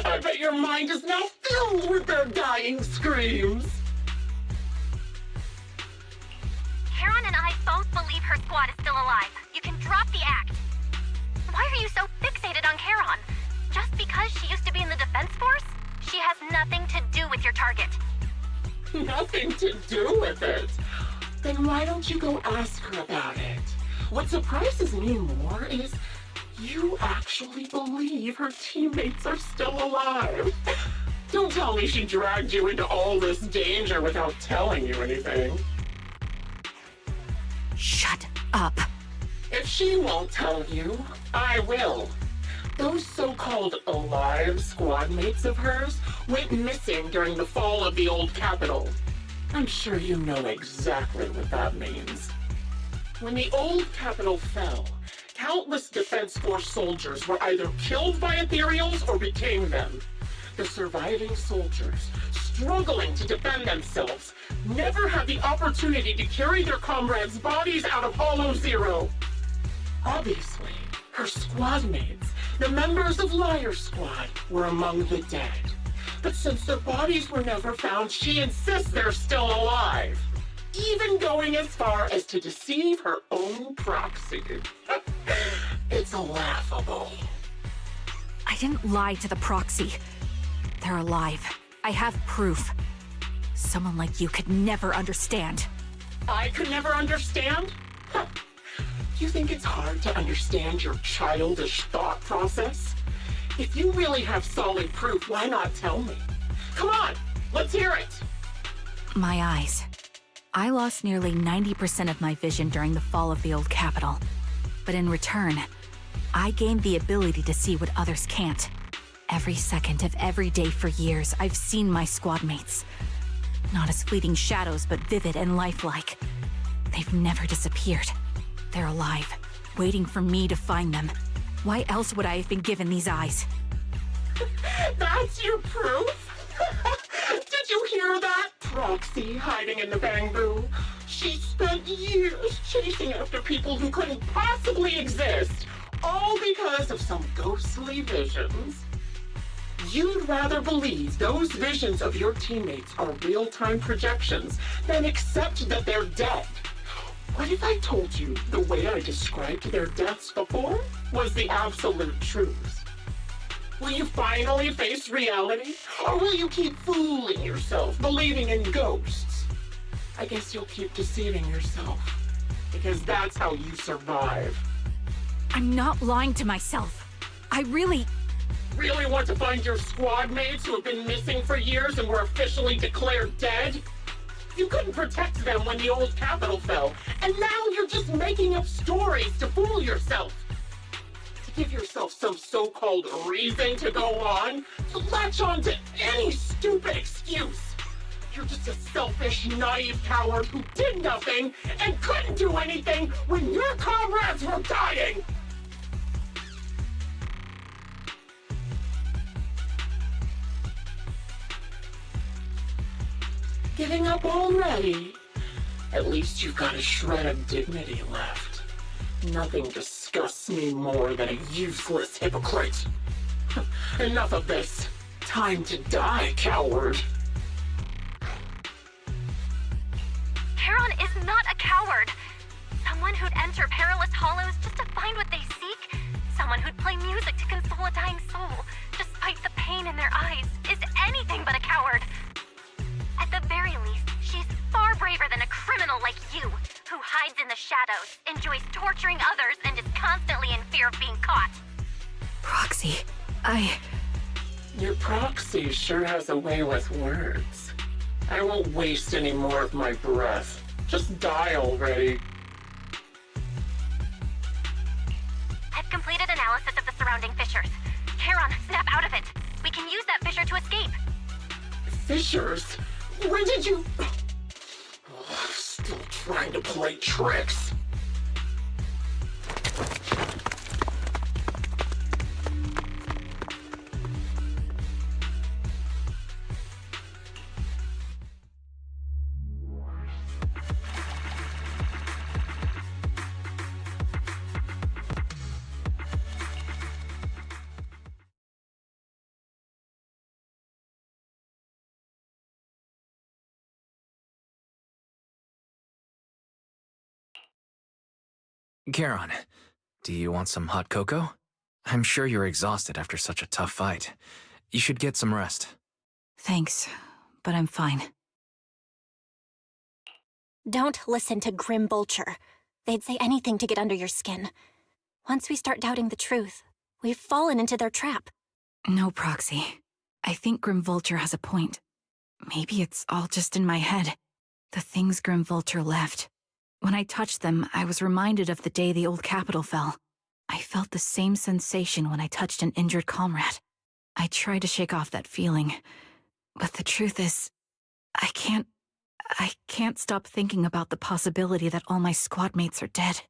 I bet your mind is now filled with their dying screams. Charon and I both believe her squad is still alive. You can drop the act. Why are you so fixated on Charon? Just because she used to be in the defense force? She has nothing to do with your target. Nothing to do with it? Then why don't you go ask her about it? What surprises me more is you actually believe her teammates are still alive. Don't tell me she dragged you into all this danger without telling you anything. Shut up. If she won't tell you, I will. Those so-called alive squad mates of hers went missing during the fall of the old capital. I'm sure you know exactly what that means. When the old capital fell, countless Defense Force soldiers were either killed by Ethereals or became them. The surviving soldiers, struggling to defend themselves, never had the opportunity to carry their comrades' bodies out of Hollow Zero. Obviously, her squad mates, the members of Liar Squad, were among the dead. But since their bodies were never found, she insists they're still alive, even going as far as to deceive her own proxy. It's laughable. I didn't lie to the proxy. They're alive. I have proof. Someone like you could never understand. I could never understand? Huh. You think it's hard to understand your childish thought process? If you really have solid proof, why not tell me? Come on, let's hear it! My eyes. I lost nearly 90% of my vision during the fall of the old capital. But in return, I gained the ability to see what others can't. Every second of every day for years, I've seen my squad mates. Not as fleeting shadows, but vivid and lifelike. They've never disappeared. They're alive, waiting for me to find them. Why else would I have been given these eyes? That's your proof? Did you hear that? Proxy hiding in the bamboo. She spent years chasing after people who couldn't possibly exist, all because of some ghostly visions. You'd rather believe those visions of your teammates are real-time projections than accept that they're dead. What if I told you the way I described their deaths before was the absolute truth? Will you finally face reality? Or will you keep fooling yourself, believing in ghosts? I guess you'll keep deceiving yourself, because that's how you survive. I'm not lying to myself. I really want to find your squad mates who have been missing for years and were officially declared dead? You couldn't protect them when the old capital fell, and now you're just making up stories to fool yourself. To give yourself some so-called reason to go on, to latch on to any stupid excuse. You're just a selfish, naive coward who did nothing and couldn't do anything when your comrades were dying. Giving up already? At least you've got a shred of dignity left. Nothing disgusts me more than a useless hypocrite. Enough of this. Time to die, coward. Charon is not a coward. Someone who'd enter perilous hollows just to find what they seek. Someone who'd play music to console a dying soul, despite the pain in their eyes, is anything but a coward. At the very least, she's far braver than a criminal like you, who hides in the shadows, enjoys torturing others, and is constantly in fear of being caught. Proxy, Your proxy sure has a way with words. I won't waste any more of my breath. Just die already. I've completed analysis of the surrounding fissures. Charon, snap out of it. We can use that fissure to escape. Fissures? When did you... Oh, still trying to play tricks. Charon, do you want some hot cocoa? I'm sure you're exhausted after such a tough fight. You should get some rest. thanks, but I'm fine. Don't listen to Grim Vulture. They'd say anything to get under your skin. Once we start doubting the truth, we've fallen into their trap. No, Proxy. I think Grim Vulture has a point. Maybe it's all just in my head. The things Grim Vulture left. When I touched them, I was reminded of the day the old capital fell. I felt the same sensation when I touched an injured comrade. I tried to shake off that feeling, but the truth is, I can't stop thinking about the possibility that all my squad mates are dead.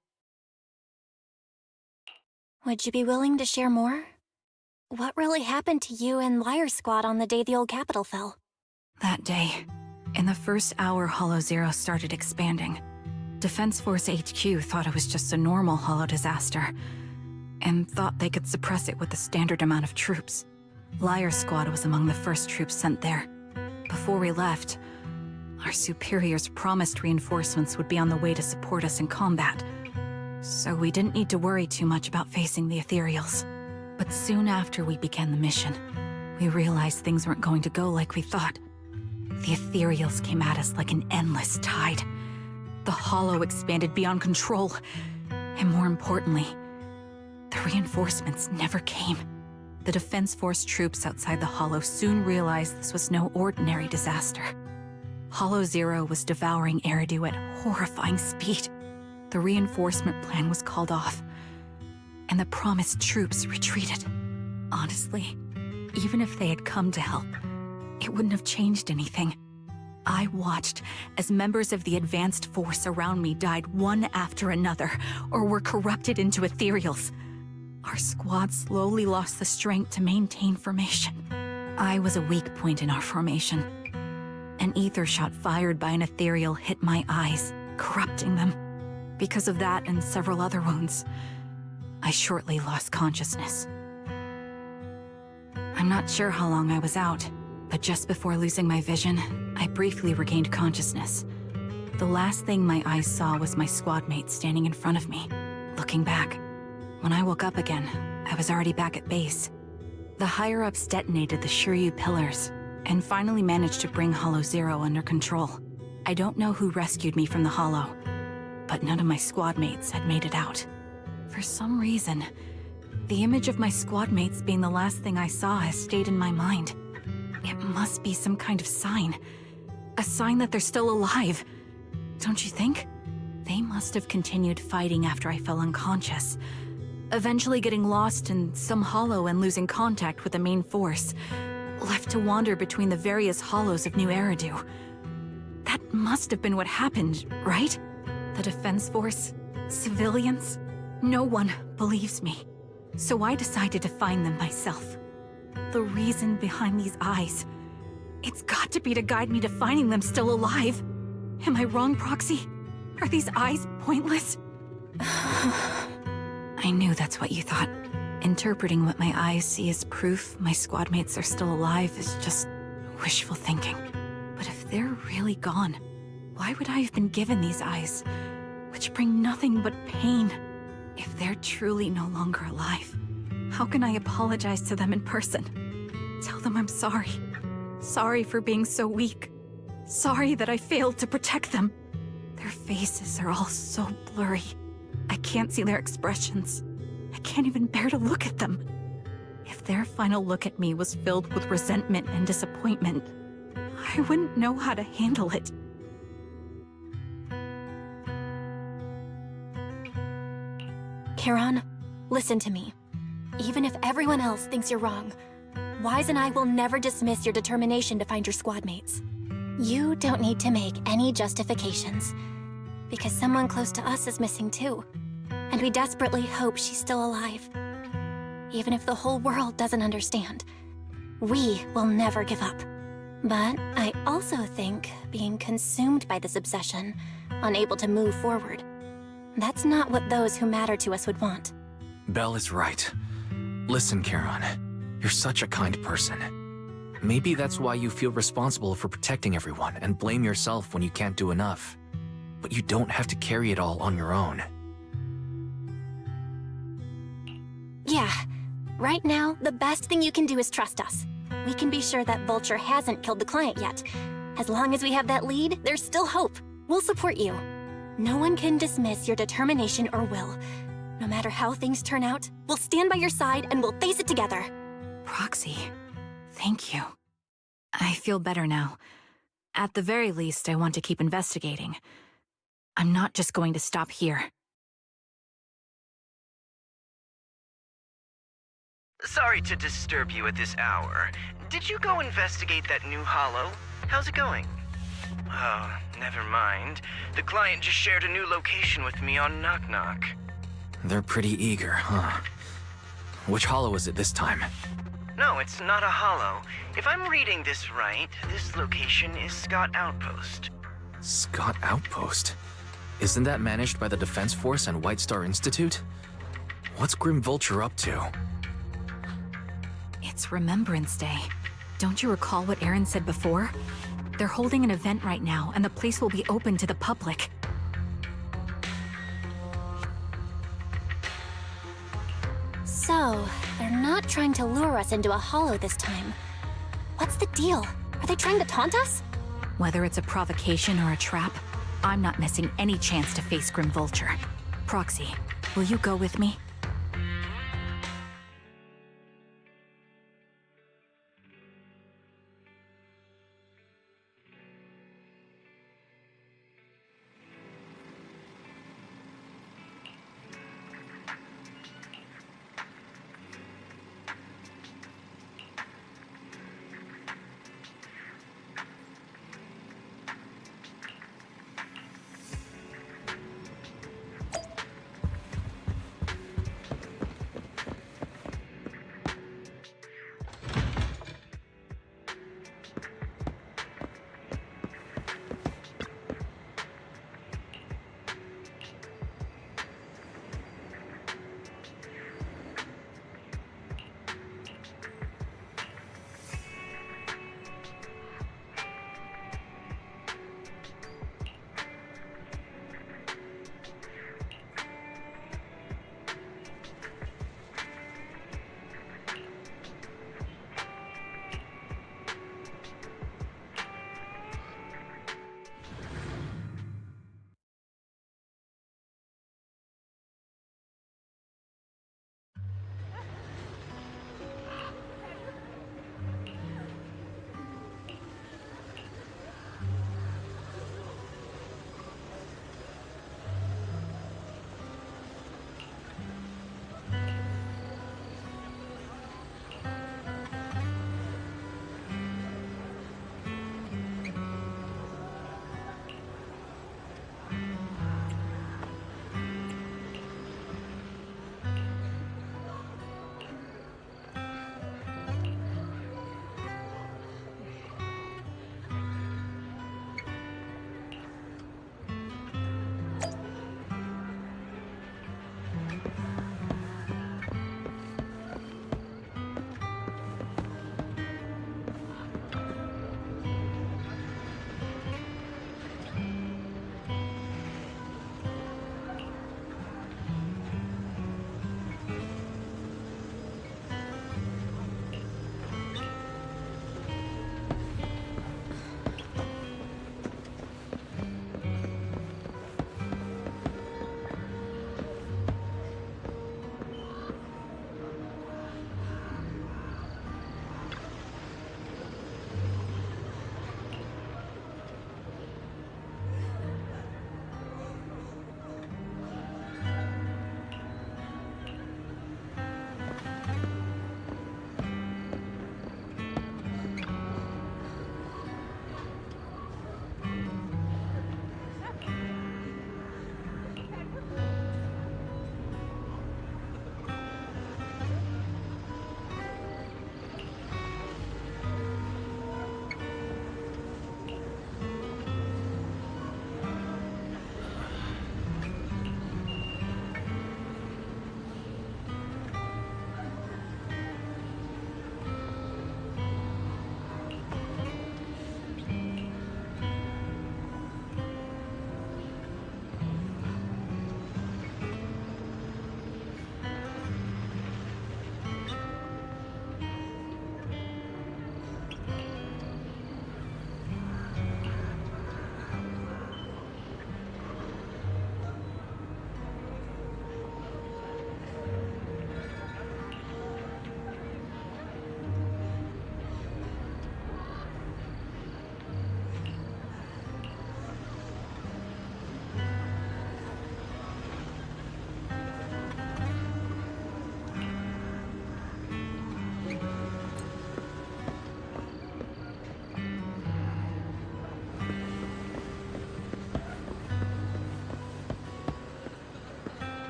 Would you be willing to share more? what really happened to you and Liar Squad on the day the old capital fell? That day, in the first hour Hollow Zero started expanding, Defense Force HQ thought it was just a normal Hollow disaster, and thought they could suppress it with the standard amount of troops. Liar Squad was among the first troops sent there. Before we left, our superiors promised reinforcements would be on the way to support us in combat, so we didn't need to worry too much about facing the Ethereals. But soon after we began the mission, we realized things weren't going to go like we thought. The Ethereals came at us like an endless tide. The Hollow expanded beyond control, and more importantly, the reinforcements never came. The Defense Force troops outside the Hollow soon realized this was no ordinary disaster. Hollow Zero was devouring Eridu at horrifying speed. The reinforcement plan was called off, and the promised troops retreated. Honestly, even if they had come to help, it wouldn't have changed anything. I watched as members of the advanced force around me died one after another, or were corrupted into ethereals. Our squad slowly lost the strength to maintain formation. I was a weak point in our formation. An ether shot fired by an ethereal hit my eyes, corrupting them. Because of that and several other wounds, I shortly lost consciousness. I'm not sure how long I was out, but just before losing my vision, I briefly regained consciousness. The last thing my eyes saw was my squad mate standing in front of me, looking back. When I woke up again, I was already back at base. The higher-ups detonated the Shiryu pillars, and finally managed to bring Hollow Zero under control. I don't know who rescued me from the Hollow, but none of my squad mates had made it out. For some reason, the image of my squad mates being the last thing I saw has stayed in my mind. It must be some kind of sign. A sign that they're still alive. Don't you think? They must have continued fighting after I fell unconscious, eventually getting lost in some hollow and losing contact with the main force, left to wander between the various hollows of New Eridu. That must have been what happened, right? The Defense Force? Civilians? No one believes me. So I decided to find them myself. The reason behind these eyes. It's got to be to guide me to finding them still alive. Am I wrong, Proxy? Are these eyes pointless? I knew that's what you thought. Interpreting what my eyes see as proof my squad mates are still alive is just wishful thinking. But if they're really gone, why would I have been given these eyes, which bring nothing but pain? If they're truly no longer alive, how can I apologize to them in person? Tell them I'm sorry. Sorry for being so weak. Sorry that I failed to protect them. Their faces are all so blurry. I can't see their expressions. I can't even bear to look at them. If their final look at me was filled with resentment and disappointment, I wouldn't know how to handle it. Charon, listen to me. Even if everyone else thinks you're wrong, Wise and I will never dismiss your determination to find your squad mates. You don't need to make any justifications, because someone close to us is missing too, and we desperately hope she's still alive. Even if the whole world doesn't understand, we will never give up. But I also think being consumed by this obsession, unable to move forward, that's not what those who matter to us would want. Belle is right. Listen, Charon, you're such a kind person. Maybe that's why you feel responsible for protecting everyone and blame yourself when you can't do enough. But you don't have to carry it all on your own. Yeah. Right now, the best thing you can do is trust us. We can be sure that Vulture hasn't killed the client yet. As long as we have that lead, there's still hope. We'll support you. No one can dismiss your determination or will. No matter how things turn out, we'll stand by your side and we'll face it together. Proxy, thank you. I feel better now. At the very least, I want to keep investigating. I'm not just going to stop here. Sorry to disturb you at this hour. Did you go investigate that new hollow? How's it going? Oh, never mind. The client just shared a new location with me on Knock Knock. They're pretty eager, huh? Which hollow is it this time? No, it's not a hollow. If I'm reading this right, this location is Scott Outpost. Scott Outpost? Isn't that managed by the Defense Force and White Star Institute? What's Grim Vulture up to? It's Remembrance Day. Don't you recall what Aaron said before? They're holding an event right now, and the place will be open to the public. So, they're not trying to lure us into a hollow this time. What's the deal? Are they trying to taunt us? Whether it's a provocation or a trap, I'm not missing any chance to face Grim Vulture. Proxy, will you go with me?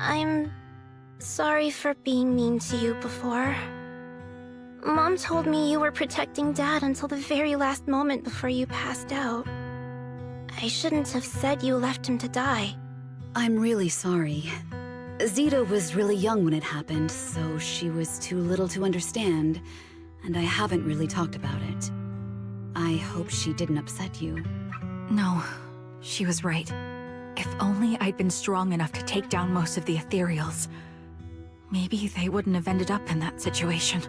I'm sorry for being mean to you before. Mom told me you were protecting Dad until the very last moment before you passed out. I shouldn't have said you left him to die. I'm really sorry. Zeta was really young when it happened, so she was too little to understand, and I haven't really talked about it. I hope she didn't upset you. No, she was right. If only I'd been strong enough to take down most of the ethereals. Maybe they wouldn't have ended up in that situation.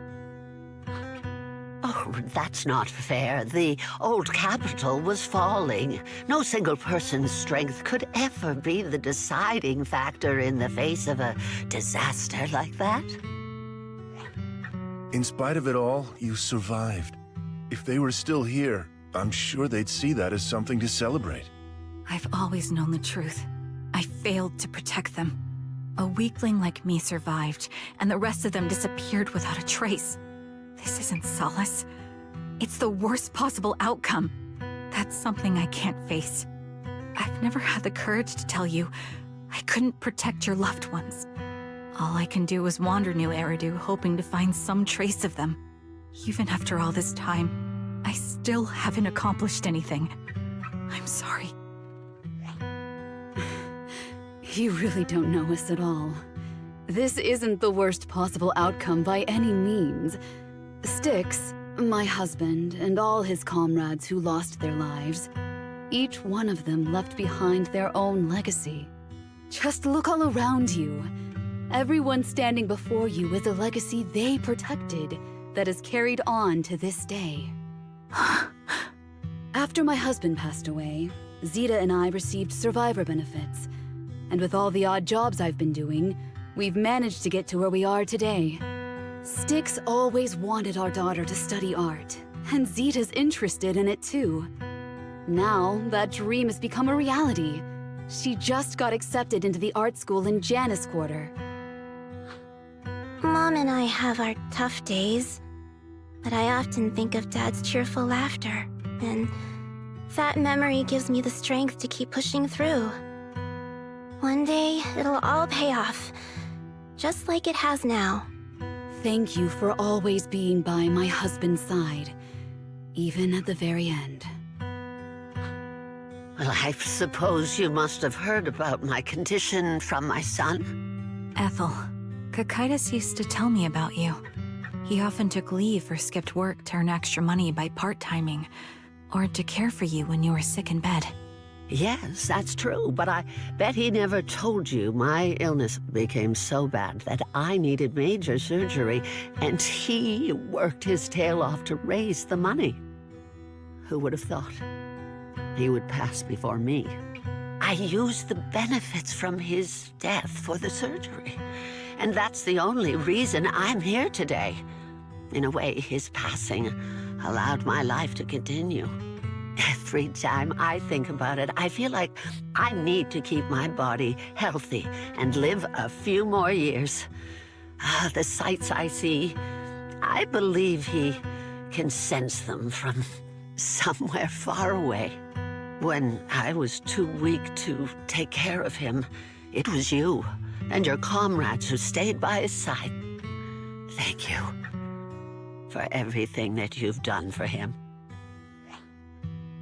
Oh, that's not fair. The old capital was falling. No single person's strength could ever be the deciding factor in the face of a disaster like that. In spite of it all, you survived. If they were still here, I'm sure they'd see that as something to celebrate. I've always known the truth. I failed to protect them. A weakling like me survived, and the rest of them disappeared without a trace. This isn't solace. It's the worst possible outcome. That's something I can't face. I've never had the courage to tell you I couldn't protect your loved ones. All I can do is wander New Eridu, hoping to find some trace of them. Even after all this time, I still haven't accomplished anything. I'm sorry. You really don't know us at all. This isn't the worst possible outcome by any means. Styx, my husband, and all his comrades who lost their lives, each one of them left behind their own legacy. Just look all around you. Everyone standing before you is a legacy they protected that is carried on to this day. After my husband passed away, Zeta and I received survivor benefits. And with all the odd jobs I've been doing, we've managed to get to where we are today. Styx always wanted our daughter to study art, and Zeta's interested in it too. Now, that dream has become a reality. She just got accepted into the art school in Janus Quarter. Mom and I have our tough days, but I often think of Dad's cheerful laughter, and that memory gives me the strength to keep pushing through. One day, it'll all pay off, just like it has now. Thank you for always being by my husband's side, even at the very end. Well, I suppose you must have heard about my condition from my son. Ethel, Cocytus used to tell me about you. He often took leave or skipped work to earn extra money by part-timing, or to care for you when you were sick in bed. Yes, that's true, but I bet he never told you my illness became so bad that I needed major surgery, and he worked his tail off to raise the money. Who would have thought he would pass before me? I used the benefits from his death for the surgery, and that's the only reason I'm here today. In a way, his passing allowed my life to continue. Every time I think about it, I feel like I need to keep my body healthy and live a few more years. The sights I see, I believe he can sense them from somewhere far away. When I was too weak to take care of him, it was you and your comrades who stayed by his side. Thank you for everything that you've done for him.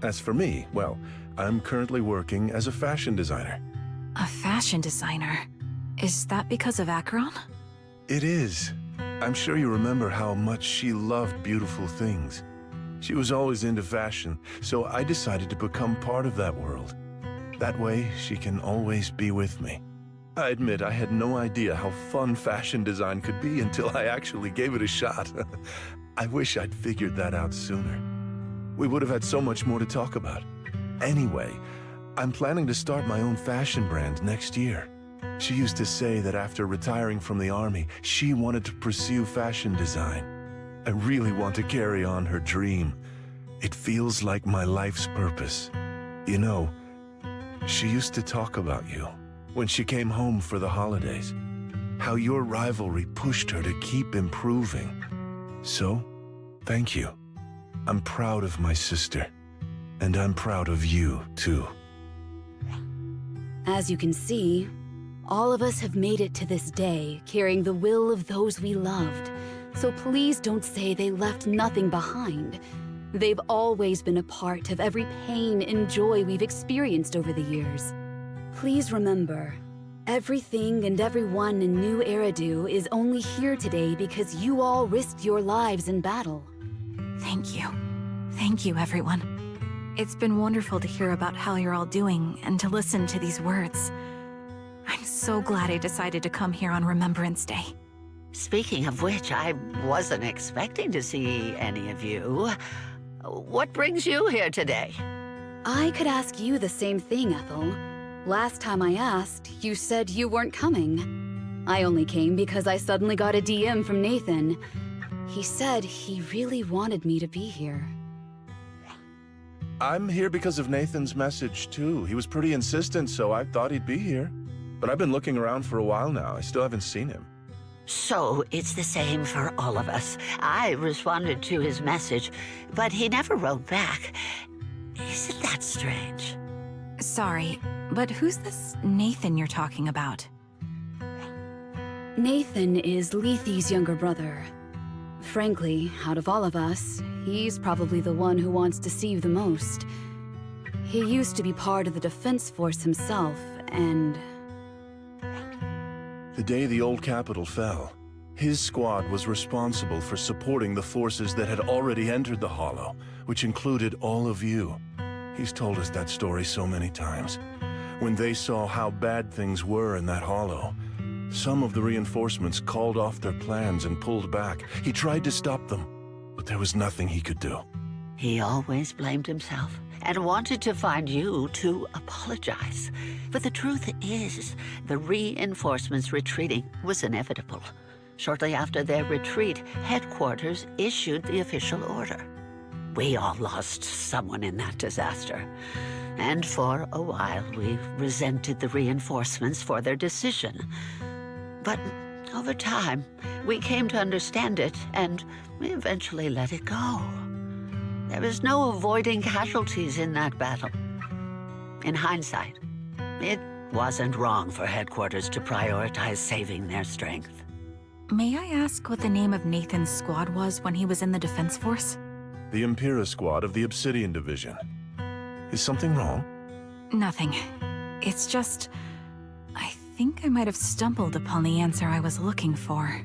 As for me, well, I'm currently working as a fashion designer. A fashion designer? Is that because of Acheron? It is. I'm sure you remember how much she loved beautiful things. She was always into fashion, so I decided to become part of that world. That way, she can always be with me. I admit I had no idea how fun fashion design could be until I actually gave it a shot. I wish I'd figured that out sooner. We would have had so much more to talk about. Anyway, I'm planning to start my own fashion brand next year. She used to say that after retiring from the army, she wanted to pursue fashion design. I really want to carry on her dream. It feels like my life's purpose. You know, she used to talk about you when she came home for the holidays. How your rivalry pushed her to keep improving. So, thank you. I'm proud of my sister, and I'm proud of you, too. As you can see, All of us have made it to this day, carrying the will of those we loved. So please don't say they left nothing behind. They've always been a part of every pain and joy we've experienced over the years. Please remember, everything and everyone in New Eridu is only here today because you all risked your lives in battle. Thank you. Thank you, everyone. It's been wonderful to hear about how you're all doing and to listen to these words. I'm so glad I decided to come here on Remembrance Day. Speaking of which, I wasn't expecting to see any of you. What brings you here today? I could ask you the same thing, Ethel. Last time I asked, you said you weren't coming. I only came because I suddenly got a DM from Nathan. He said he really wanted me to be here. I'm here because of Nathan's message, too. He was pretty insistent, so I thought he'd be here. But I've been looking around for a while now. I still haven't seen him. So it's the same for all of us. I responded to his message, but he never wrote back. Isn't that strange? Sorry, but who's this Nathan you're talking about? Nathan is Lethe's younger brother. Frankly, out of all of us, he's probably the one who wants to see you the most. He used to be part of the Defense Force himself, and... The day the old capital fell, his squad was responsible for supporting the forces that had already entered the Hollow, which included all of you. He's told us that story so many times. When they saw how bad things were in that Hollow, some of the reinforcements called off their plans and pulled back. He tried to stop them, but there was nothing he could do. He always blamed himself and wanted to find you to apologize. But the truth is, the reinforcements retreating was inevitable. Shortly after their retreat, headquarters issued the official order. We all lost someone in that disaster. And for a while, we resented the reinforcements for their decision. But over time, we came to understand it, and we eventually let it go. There is no avoiding casualties in that battle. In hindsight, it wasn't wrong for headquarters to prioritize saving their strength. May I ask what the name of Nathan's squad was when he was in the Defense Force? The Impera squad of the Obsidian Division. Is something wrong? Nothing. It's just... I think I might have stumbled upon the answer I was looking for.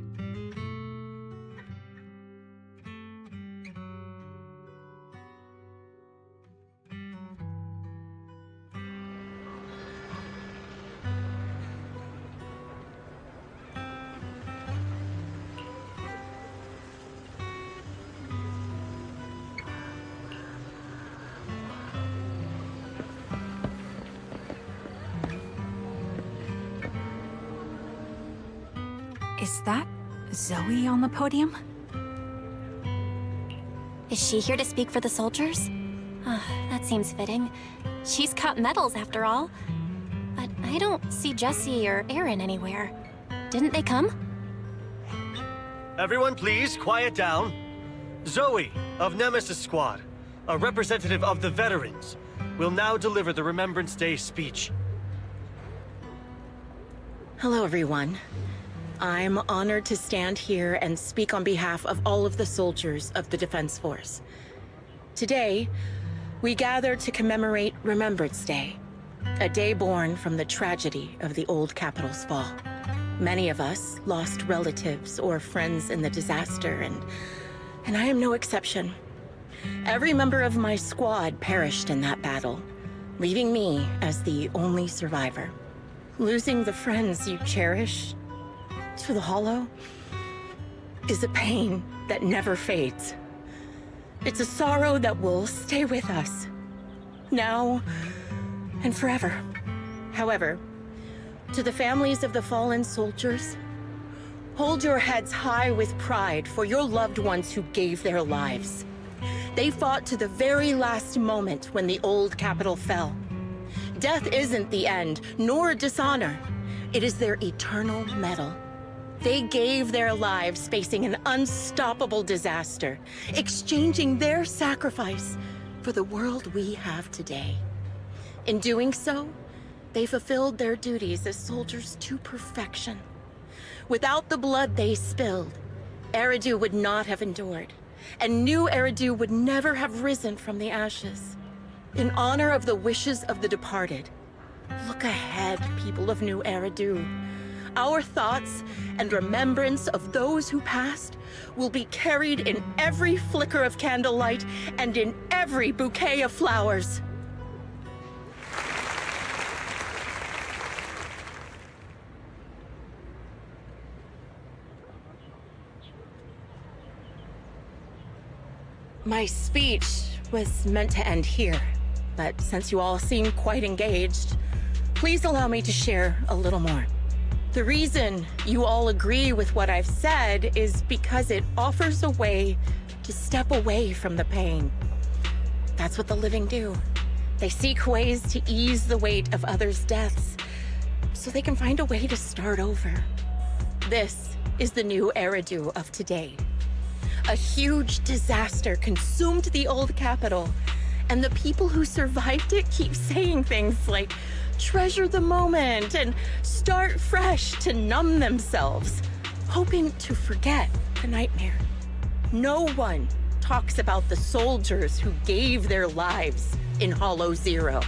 Is that Zoe on the podium? Is she here to speak for the soldiers? That seems fitting. She's got medals after all. But I don't see Jesse or Aaron anywhere. Didn't they come? Everyone please, quiet down. Zoe, of Nemesis Squad, a representative of the veterans, will now deliver the Remembrance Day speech. Hello, everyone. I'm honored to stand here and speak on behalf of all of the soldiers of the Defense Force. Today, we gather to commemorate Remembrance Day, a day born from the tragedy of the old capital's fall. Many of us lost relatives or friends in the disaster, and I am no exception. Every member of my squad perished in that battle, leaving me as the only survivor. Losing the friends you cherish to the Hollow is a pain that never fades. It's a sorrow that will stay with us, now and forever. However, to the families of the fallen soldiers, hold your heads high with pride for your loved ones who gave their lives. They fought to the very last moment when the old capital fell. Death isn't the end, nor dishonor. It is their eternal medal. They gave their lives facing an unstoppable disaster, exchanging their sacrifice for the world we have today. In doing so, They fulfilled their duties as soldiers to perfection. Without the blood they spilled, Eridu would not have endured, and new Eridu would never have risen from the ashes. In honor of the wishes of the departed, look ahead, people of New Eridu. Our thoughts and remembrance of those who passed will be carried in every flicker of candlelight and in every bouquet of flowers. My speech was meant to end here, but since you all seem quite engaged, please allow me to share a little more. The reason you all agree with what I've said is because it offers a way to step away from the pain. That's what the living do. They seek ways to ease the weight of others' deaths, so they can find a way to start over. This is the new Eridu of today. A huge disaster consumed the old capital, and the people who survived it keep saying things like, treasure the moment and start fresh to numb themselves, hoping to forget the nightmare. No one talks about the soldiers who gave their lives in Hollow Zero.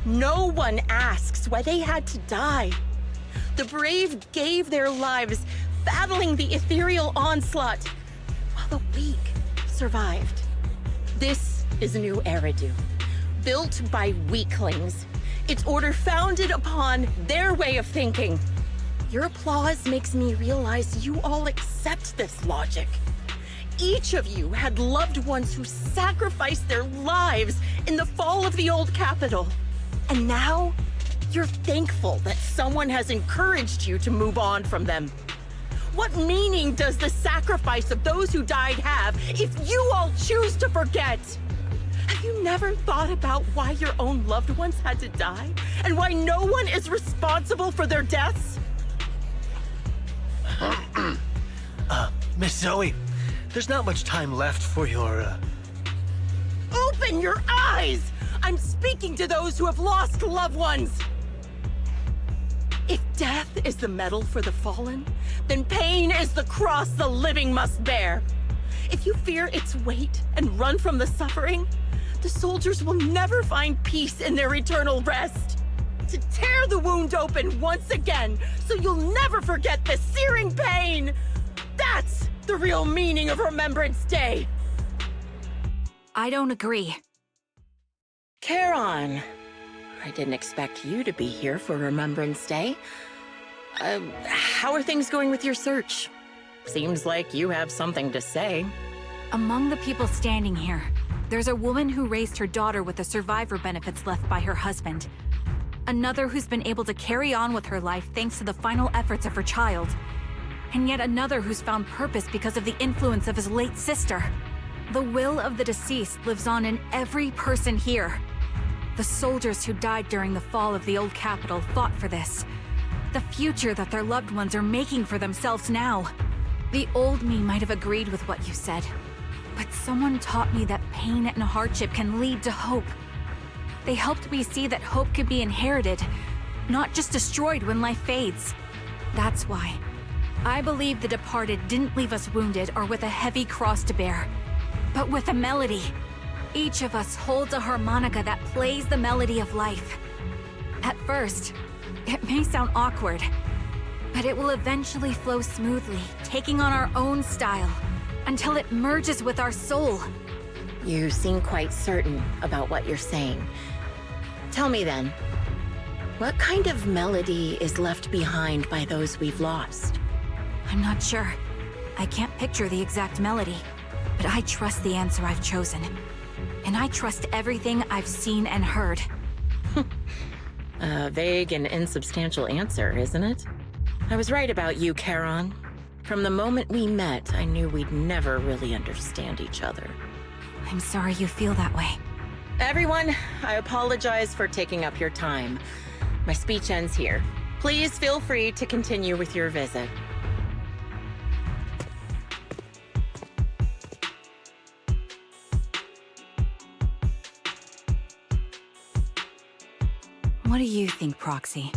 No one asks why they had to die. The brave gave their lives battling the ethereal onslaught, while the weak survived. This is a new Eridu, built by weaklings. Its order founded upon their way of thinking. Your applause makes me realize you all accept this logic. Each of you had loved ones who sacrificed their lives in the fall of the old capital. And now, you're thankful that someone has encouraged you to move on from them. What meaning does the sacrifice of those who died have if you all choose to forget? Have you never thought about why your own loved ones had to die? And why no one is responsible for their deaths? Miss Zoe, there's not much time left for your, Open your eyes! I'm speaking to those who have lost loved ones! If death is the medal for the fallen, then pain is the cross the living must bear. If you fear its weight and run from the suffering, the soldiers will never find peace in their eternal rest. To tear the wound open once again, so you'll never forget the searing pain! That's the real meaning of Remembrance Day! I don't agree. Charon, I didn't expect you to be here for Remembrance Day. How are things going with your search? Seems like you have something to say. Among the people standing here, there's a woman who raised her daughter with the survivor benefits left by her husband. Another who's been able to carry on with her life thanks to the final efforts of her child. And yet another who's found purpose because of the influence of his late sister. The will of the deceased lives on in every person here. The soldiers who died during the fall of the old capital fought for this. The future that their loved ones are making for themselves now. The old me might have agreed with what you said, but someone taught me that pain and hardship can lead to hope. They helped me see that hope could be inherited, not just destroyed when life fades. That's why I believe the departed didn't leave us wounded or with a heavy cross to bear, but with a melody. Each of us holds a harmonica that plays the melody of life. At first, it may sound awkward, but it will eventually flow smoothly, taking on our own style, until it merges with our soul. You seem quite certain about what you're saying. Tell me then, what kind of melody is left behind by those we've lost? I'm not sure. I can't picture the exact melody, but I trust the answer I've chosen. And I trust everything I've seen and heard. A vague and insubstantial answer, isn't it? I was right about you, Charon. From the moment we met, I knew we'd never really understand each other. I'm sorry you feel that way. Everyone, I apologize for taking up your time. My speech ends here. Please feel free to continue with your visit. What do you think think, Proxy.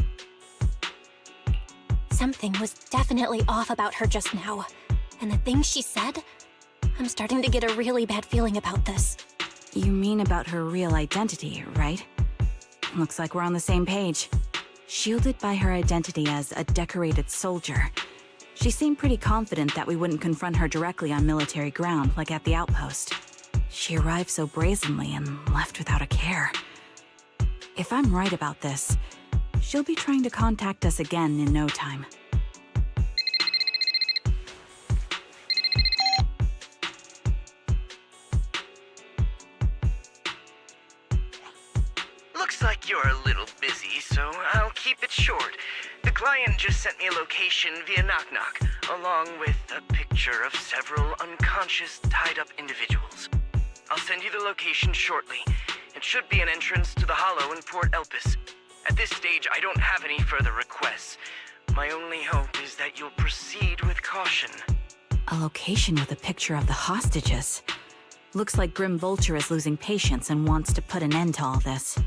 Something was definitely off about her just now. And the things she said, I'm starting to get a really bad feeling about this. You mean about her real identity, right? Looks like we're on the same page. Shielded by her identity as a decorated soldier, she seemed pretty confident that we wouldn't confront her directly on military ground like at the outpost. She arrived so brazenly and left without a care. If I'm right about this, she'll be trying to contact us again in no time. Looks like you're a little busy, so I'll keep it short. The client just sent me a location via Knock Knock, along with a picture of several unconscious, tied-up individuals. I'll send you the location shortly. It should be an entrance to the Hollow in Port Elpis. At this stage, I don't have any further requests. My only hope is that you'll proceed with caution. A location with a picture of the hostages. Looks like Grim Vulture is losing patience and wants to put an end to all this.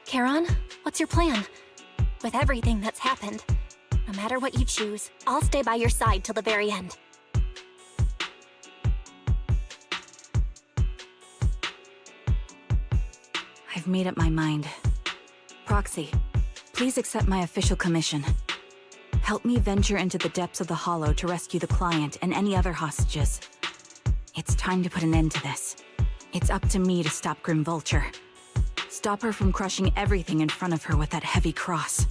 Charon, what's your plan? With everything that's happened, no matter what you choose, I'll stay by your side till the very end. I've made up my mind. Proxy, please accept my official commission. Help me venture into the depths of the Hollow to rescue the client and any other hostages. It's time to put an end to this. It's up to me to stop Grim Vulture. Stop her from crushing everything in front of her with that heavy cross.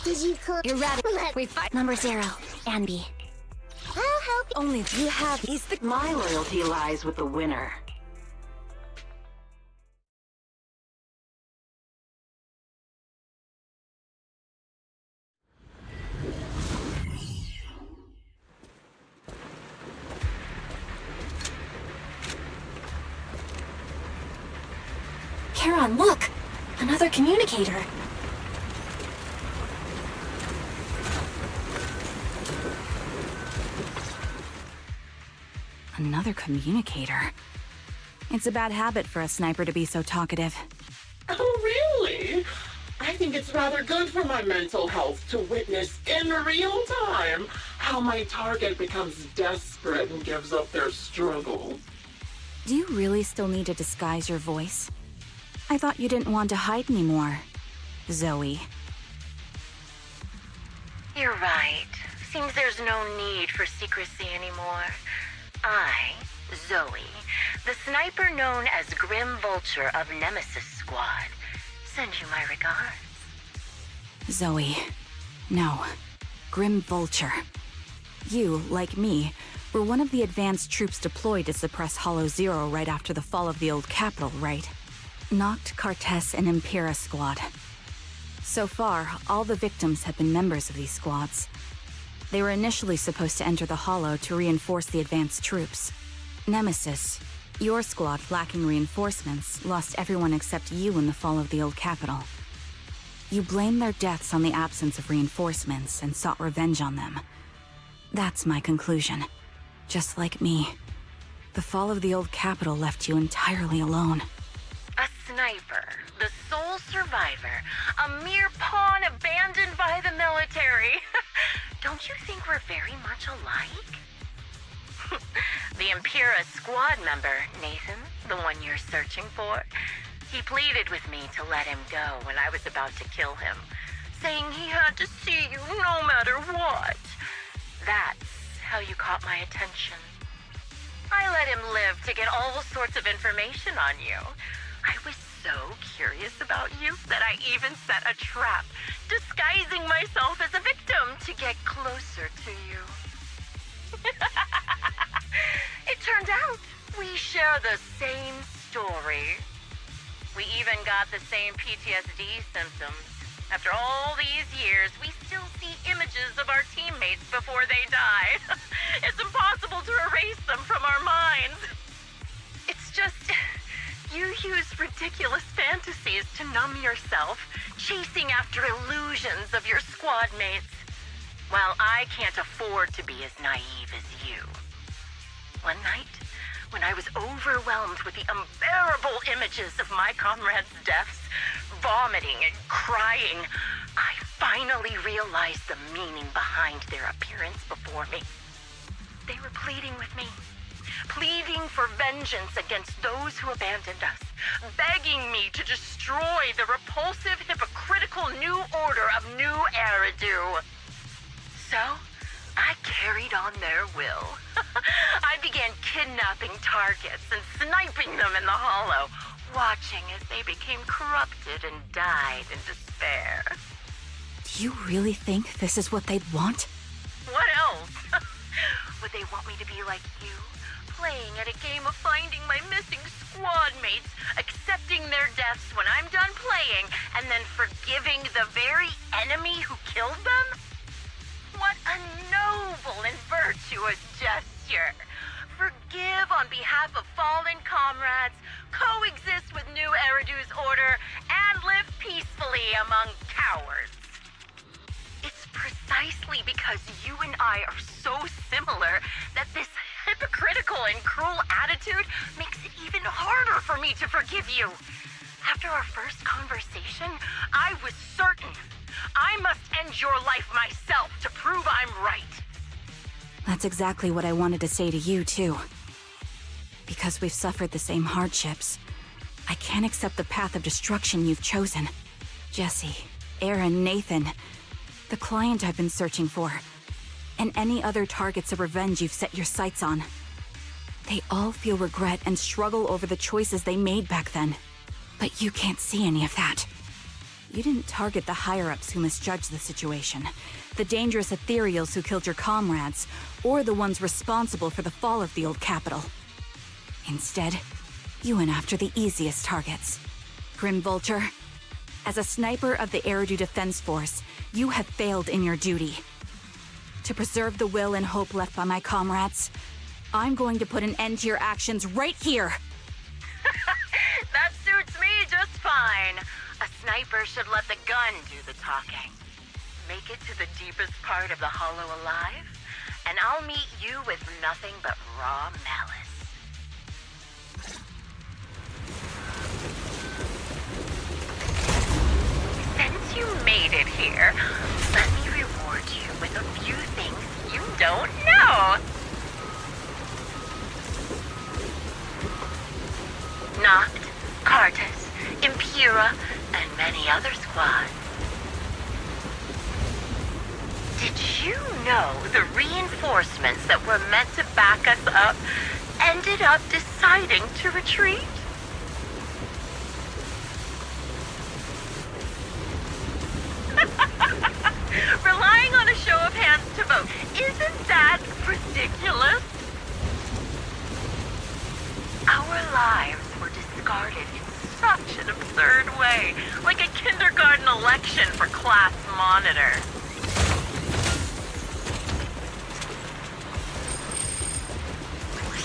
Did you call? You're ready. We fight. Number 0, Anby. I'll help you. Only you have. My loyalty lies with the winner. Charon, look! Another communicator. Another communicator. It's a bad habit for a sniper to be so talkative. Oh, really? I think it's rather good for my mental health to witness in real time how my target becomes desperate and gives up their struggle. Do you really still need to disguise your voice? I thought you didn't want to hide anymore, Zoe. You're right. Seems there's no need for secrecy anymore. I, Zoe, the sniper known as Grim Vulture of Nemesis Squad, send you my regards. Zoe. No. Grim Vulture. You, like me, were one of the advanced troops deployed to suppress Hollow Zero right after the fall of the old capital, right? Noct, Cartes, and Impera Squad. So far, all the victims have been members of these squads. They were initially supposed to enter the Hollow to reinforce the advanced troops. Nemesis, your squad, lacking reinforcements, lost everyone except you in the fall of the old capital. You blamed their deaths on the absence of reinforcements and sought revenge on them. That's my conclusion. Just like me. The fall of the old capital left you entirely alone. A sniper, the sole survivor, a mere pawn abandoned by the military. Don't you think we're very much alike? The Impera squad member, Nathan, the one you're searching for, he pleaded with me to let him go when I was about to kill him, saying he had to see you no matter what. That's how you caught my attention. I let him live to get all sorts of information on you. I was so curious about you that I even set a trap disguising myself as a victim to get closer to you. It turned out we share the same story. We even got the same PTSD symptoms. After all these years, we still see images of our teammates before they die. It's impossible to erase them from our minds. It's just, you use ridiculous fantasies to numb yourself, chasing after illusions of your squad mates. While I can't afford to be as naive as you. One night, when I was overwhelmed with the unbearable images of my comrades' deaths, vomiting and crying, I finally realized the meaning behind their appearance before me. They were pleading with me, pleading for vengeance against those who abandoned us, begging me to destroy the repulsive, hypocritical new order of New Eridu. So, I carried on their will. I began kidnapping targets and sniping them in the hollow, watching as they became corrupted and died in despair. Do you really think this is what they'd want? What else? Would they want me to be like you, playing at a game of finding my missing squad mates, accepting their deaths when I'm done playing, and then forgiving the very enemy who killed them? What a noble and virtuous gesture! Forgive on behalf of fallen comrades, coexist with New Eridu's order, and live peacefully among cowards. It's precisely because you and I are so similar that this hypocritical and cruel attitude makes it even harder for me to forgive you. After our first conversation, I was certain I must end your life myself to prove I'm right. That's exactly what I wanted to say to you, too. Because we've suffered the same hardships, I can't accept the path of destruction you've chosen. Jesse, Aaron, Nathan, the client I've been searching for, and any other targets of revenge you've set your sights on. They all feel regret and struggle over the choices they made back then. But you can't see any of that. You didn't target the higher-ups who misjudged the situation, the dangerous ethereals who killed your comrades, or the ones responsible for the fall of the old capital. Instead, you went after the easiest targets. Grim Vulture, as a sniper of the Eridu Defense Force, you have failed in your duty. To preserve the will and hope left by my comrades, I'm going to put an end to your actions right here! That suits me just fine. A sniper should let the gun do the talking. Make it to the deepest part of the hollow alive, and I'll meet you with nothing but raw malice. Since you made it here, let me reward you with a few things you don't know. Noct, Cartus, Impura, and many other squads. Did you know the reinforcements that were meant to back us up ended up deciding to retreat? Relying on a show of hands to vote, isn't that ridiculous? Our lives were discarded in such an absurd way, like a kindergarten election for class monitor.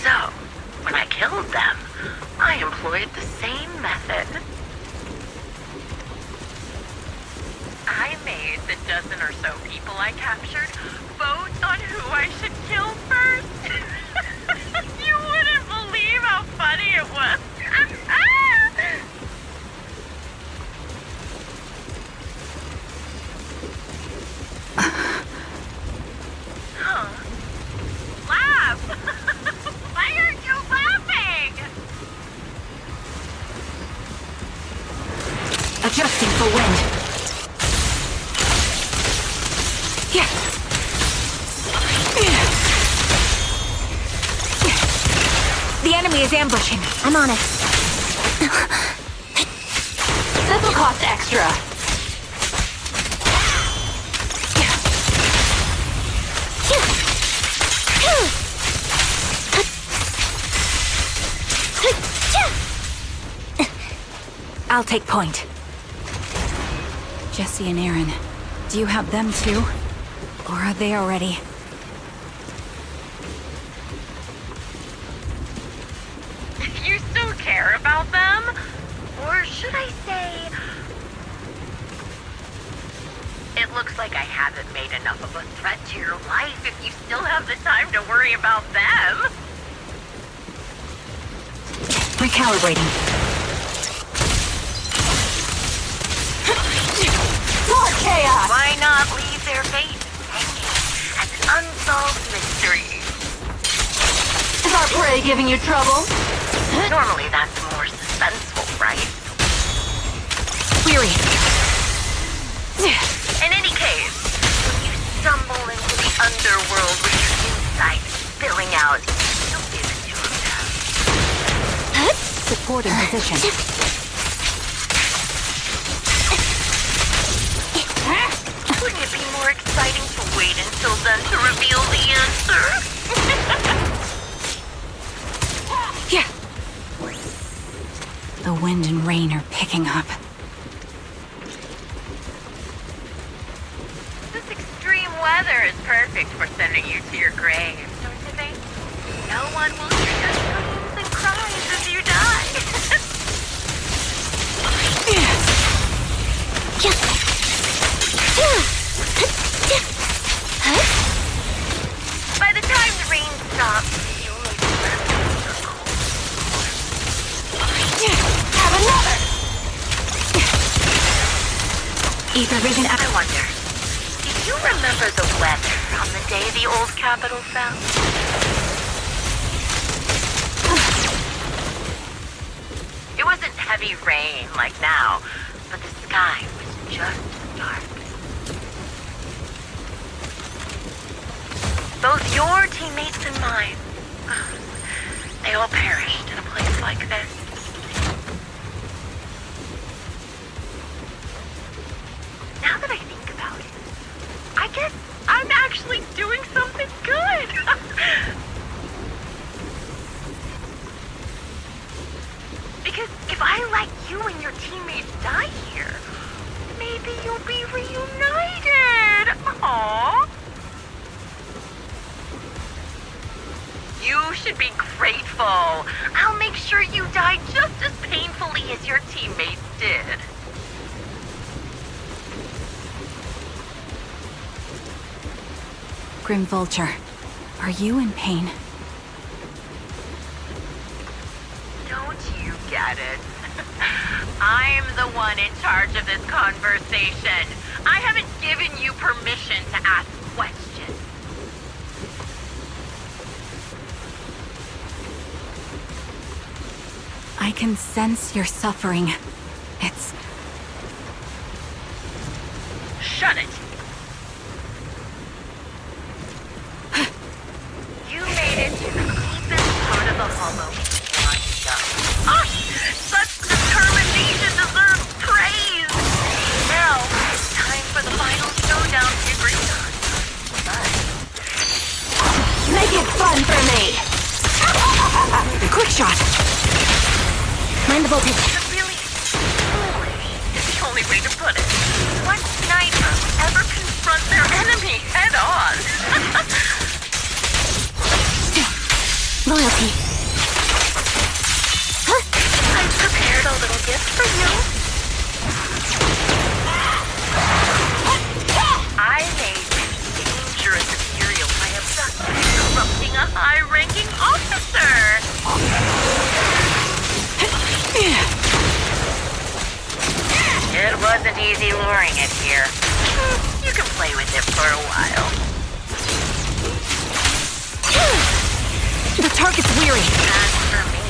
So, when I killed them, I employed the same method. I made the dozen or so people I captured vote on who I should kill first. You wouldn't believe how funny it was. Huh? Laugh! Why aren't you laughing? Adjusting for wind. The enemy is ambushing. I'm on it. This'll cost extra. I'll take point. Jesse and Aaron, do you have them too? Or are they already? You still care about them? Or should I say... It looks like I haven't made enough of a threat to your life if you still have the time to worry about them. Recalibrating. More chaos! Why not leave their fate hanging as an unsolved mystery? Is our prey giving you trouble? Normally that's more suspenseful, right? Weary. In any case, when you stumble into the underworld with your insides spilling out, don't give it to them. Supporting position. Wouldn't it be more exciting to wait until then to reveal the answer? Yeah. The wind and rain are picking up. This extreme weather is perfect for sending you to your grave, don't you think? No one will hear your screams and cries as you die. By the time the rain stops, you only be left with your cold. Have another! Ether vision. I wonder, do you remember the weather on the day the old capital fell? It wasn't heavy rain like now, but the sky was just dark. Both your teammates and mine, they all perished in a place like this. Now that I think about it, I guess I'm actually doing something good. Because if I let you and your teammates die here, maybe you'll be reunited. Aww. You should be grateful. I'll make sure you die just as painfully as your teammates did. Grim Vulture, are you in pain? Don't you get it? I'm the one in charge of this conversation. I haven't given you permission to ask questions. I can sense your suffering. It's... Shut it. You made it to the deepest part of the hollow. Ah! Such determination deserves praise! Now, it's time for the final showdown we agreed on. Make it fun for me! Quick shot! Mind the voltage. Really foolish is the only way to put it. What sniper would ever confront their enemy head on? Loyalty. I've prepared a little gift for you. I made this dangerous material by abducting and corrupting a high-ranking officer. It wasn't easy luring it here. You can play with it for a while. The target's weary. As for me,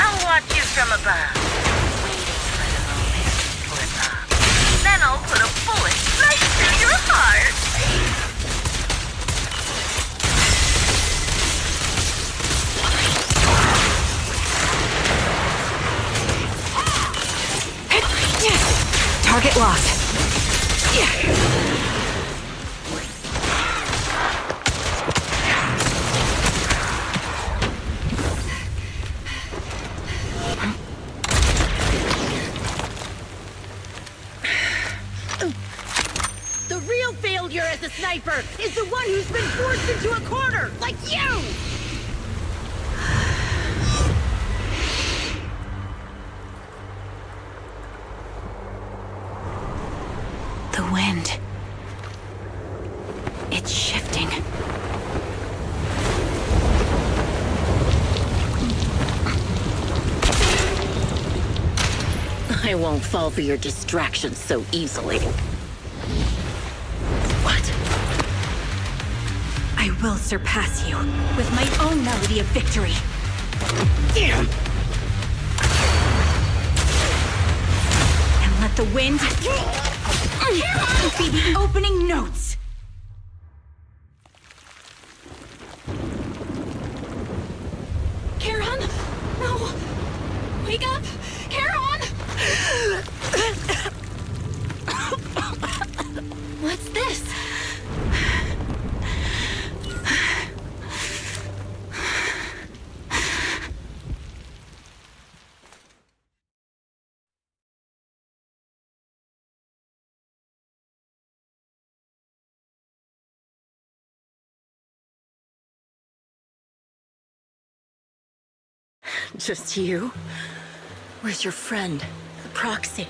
I'll watch you from above, waiting for the moment to slip up. Then I'll put a bullet right through your heart. Target locked. sniper is the one who's been forced into a corner, like you! The wind. It's shifting. I won't fall for your distractions so easily. What? I will surpass you with my own melody of victory. Damn! And let the wind be the opening notes. Charon? No! Wake up! Charon! What's this? Just you? Where's your friend, the proxy?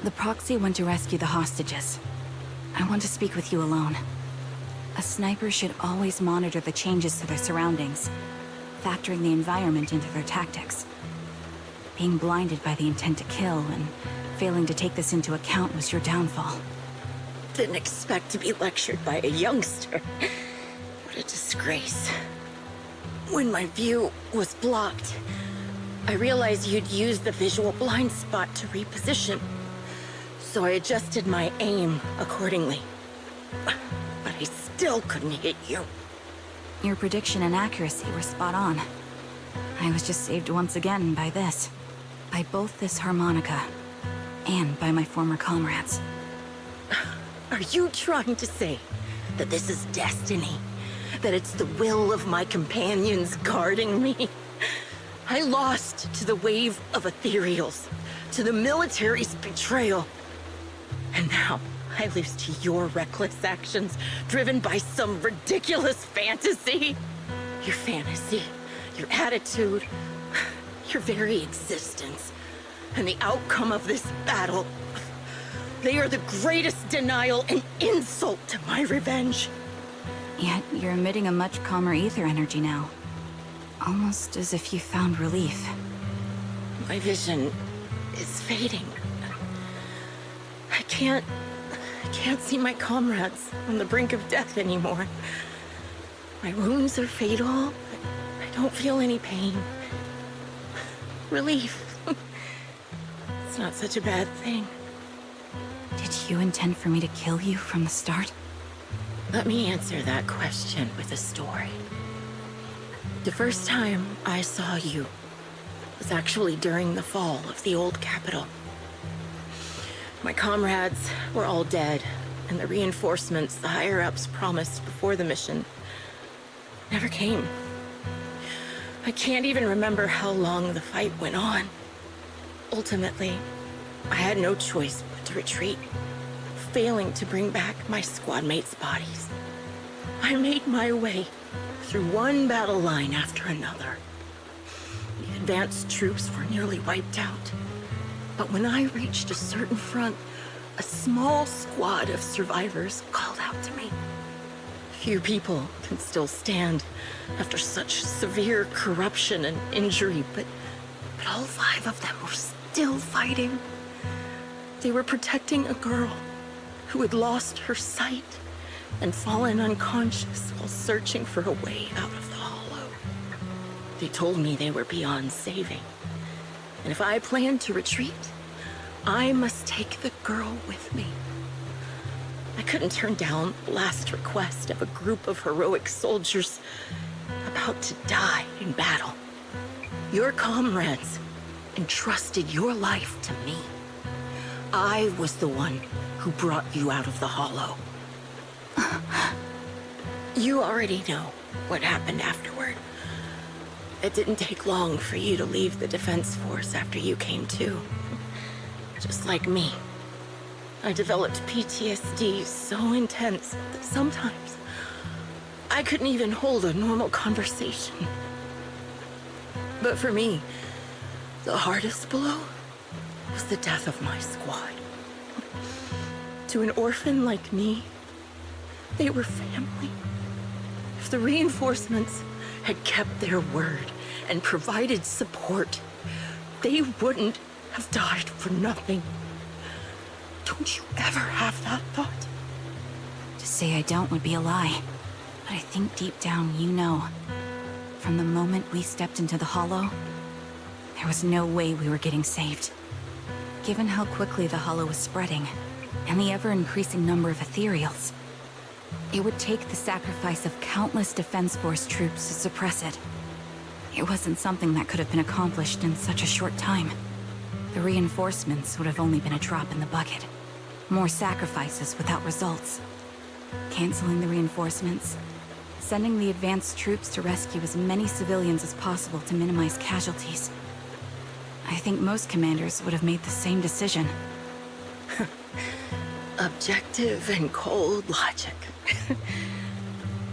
The proxy went to rescue the hostages. I want to speak with you alone. A sniper should always monitor the changes to their surroundings, factoring the environment into their tactics. Being blinded by the intent to kill and failing to take this into account was your downfall. Didn't expect to be lectured by a youngster. What a disgrace. When my view was blocked, I realized you'd used the visual blind spot to reposition. So I adjusted my aim accordingly. But I still couldn't hit you. Your prediction and accuracy were spot on. I was just saved once again by this. By both this harmonica, and by my former comrades. Are you trying to say that this is destiny? That it's the will of my companions guarding me? I lost to the wave of ethereals, to the military's betrayal. And now I lose to your reckless actions, driven by some ridiculous fantasy. Your fantasy, your attitude, your very existence, and the outcome of this battle. They are the greatest denial and insult to my revenge. Yet you're emitting a much calmer ether energy now. Almost as if you found relief. My vision is fading. I can't see my comrades on the brink of death anymore. My wounds are fatal, but I don't feel any pain. Relief. It's not such a bad thing. Did you intend for me to kill you from the start? Let me answer that question with a story. The first time I saw you was actually during the fall of the old capital. My comrades were all dead, and the reinforcements the higher-ups promised before the mission never came. I can't even remember how long the fight went on. Ultimately, I had no choice but to retreat, failing to bring back my squad mates' bodies. I made my way through one battle line after another. The advanced troops were nearly wiped out. But when I reached a certain front, a small squad of survivors called out to me. Few people can still stand after such severe corruption and injury, but all 5 of them were still fighting. They were protecting a girl who had lost her sight and fallen unconscious while searching for a way out of the hollow. They told me they were beyond saving, and if I planned to retreat, I must take the girl with me. I couldn't turn down the last request of a group of heroic soldiers about to die in battle. Your comrades entrusted your life to me. I was the one who brought you out of the hollow. You already know what happened afterward. It didn't take long for you to leave the Defense Force after you came to. Just like me. I developed PTSD so intense that sometimes I couldn't even hold a normal conversation. But for me, the hardest blow was the death of my squad. To an orphan like me, they were family. If the reinforcements had kept their word and provided support, they wouldn't have died for nothing. Don't you ever have that thought? To say I don't would be a lie. But I think deep down you know. From the moment we stepped into the Hollow, there was no way we were getting saved. Given how quickly the Hollow was spreading, and the ever-increasing number of ethereals, it would take the sacrifice of countless Defense Force troops to suppress it. It wasn't something that could have been accomplished in such a short time. The reinforcements would have only been a drop in the bucket. More sacrifices without results. Canceling the reinforcements, sending the advanced troops to rescue as many civilians as possible to minimize casualties. I think most commanders would have made the same decision. Objective and cold logic.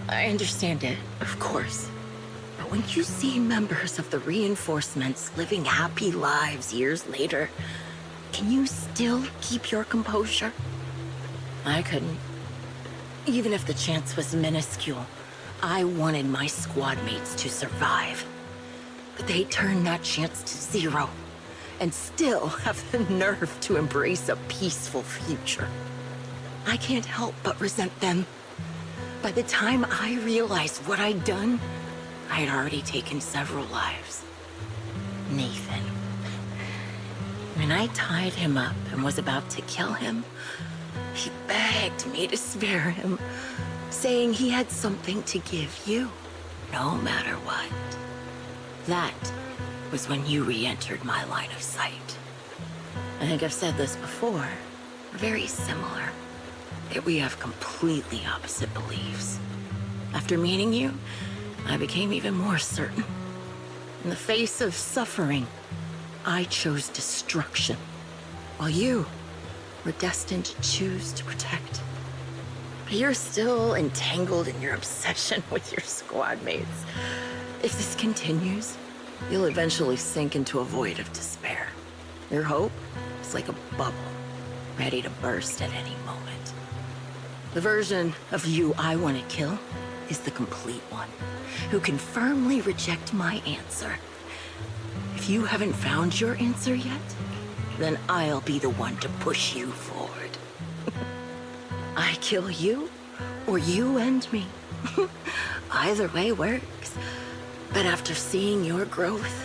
I understand it, of course. But when you see members of the reinforcements living happy lives years later, can you still keep your composure? I couldn't. Even if the chance was minuscule, I wanted my squad mates to survive. But they turned that chance to zero, and still have the nerve to embrace a peaceful future. I can't help but resent them. By the time I realized what I'd done, I had already taken several lives. Nathan. When I tied him up and was about to kill him, he begged me to spare him, saying he had something to give you, no matter what. That was when you re-entered my line of sight. I think I've said this before. We're very similar, yet we have completely opposite beliefs. After meeting you, I became even more certain. In the face of suffering, I chose destruction, while you were destined to choose to protect. But you're still entangled in your obsession with your squad mates. If this continues, you'll eventually sink into a void of despair. Your hope is like a bubble, ready to burst at any moment. The version of you I want to kill is the complete one, who can firmly reject my answer. If you haven't found your answer yet, then I'll be the one to push you forward. I kill you, or you end me. Either way works. But after seeing your growth,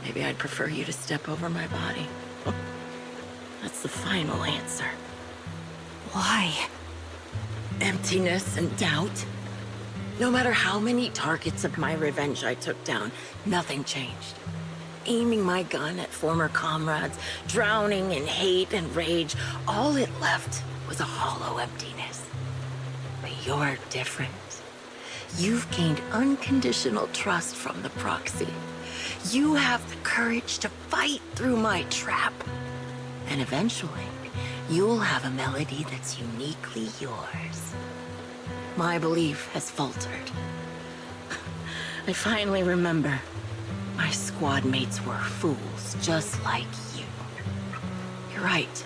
maybe I'd prefer you to step over my body. That's the final answer. Why? Emptiness and doubt. No matter how many targets of my revenge I took down, nothing changed. Aiming my gun at former comrades, drowning in hate and rage, all it left was a hollow emptiness. But you're different. You've gained unconditional trust from the proxy. You have the courage to fight through my trap. And eventually, you'll have a melody that's uniquely yours. My belief has faltered. I finally remember. My squad mates were fools, just like you. You're right.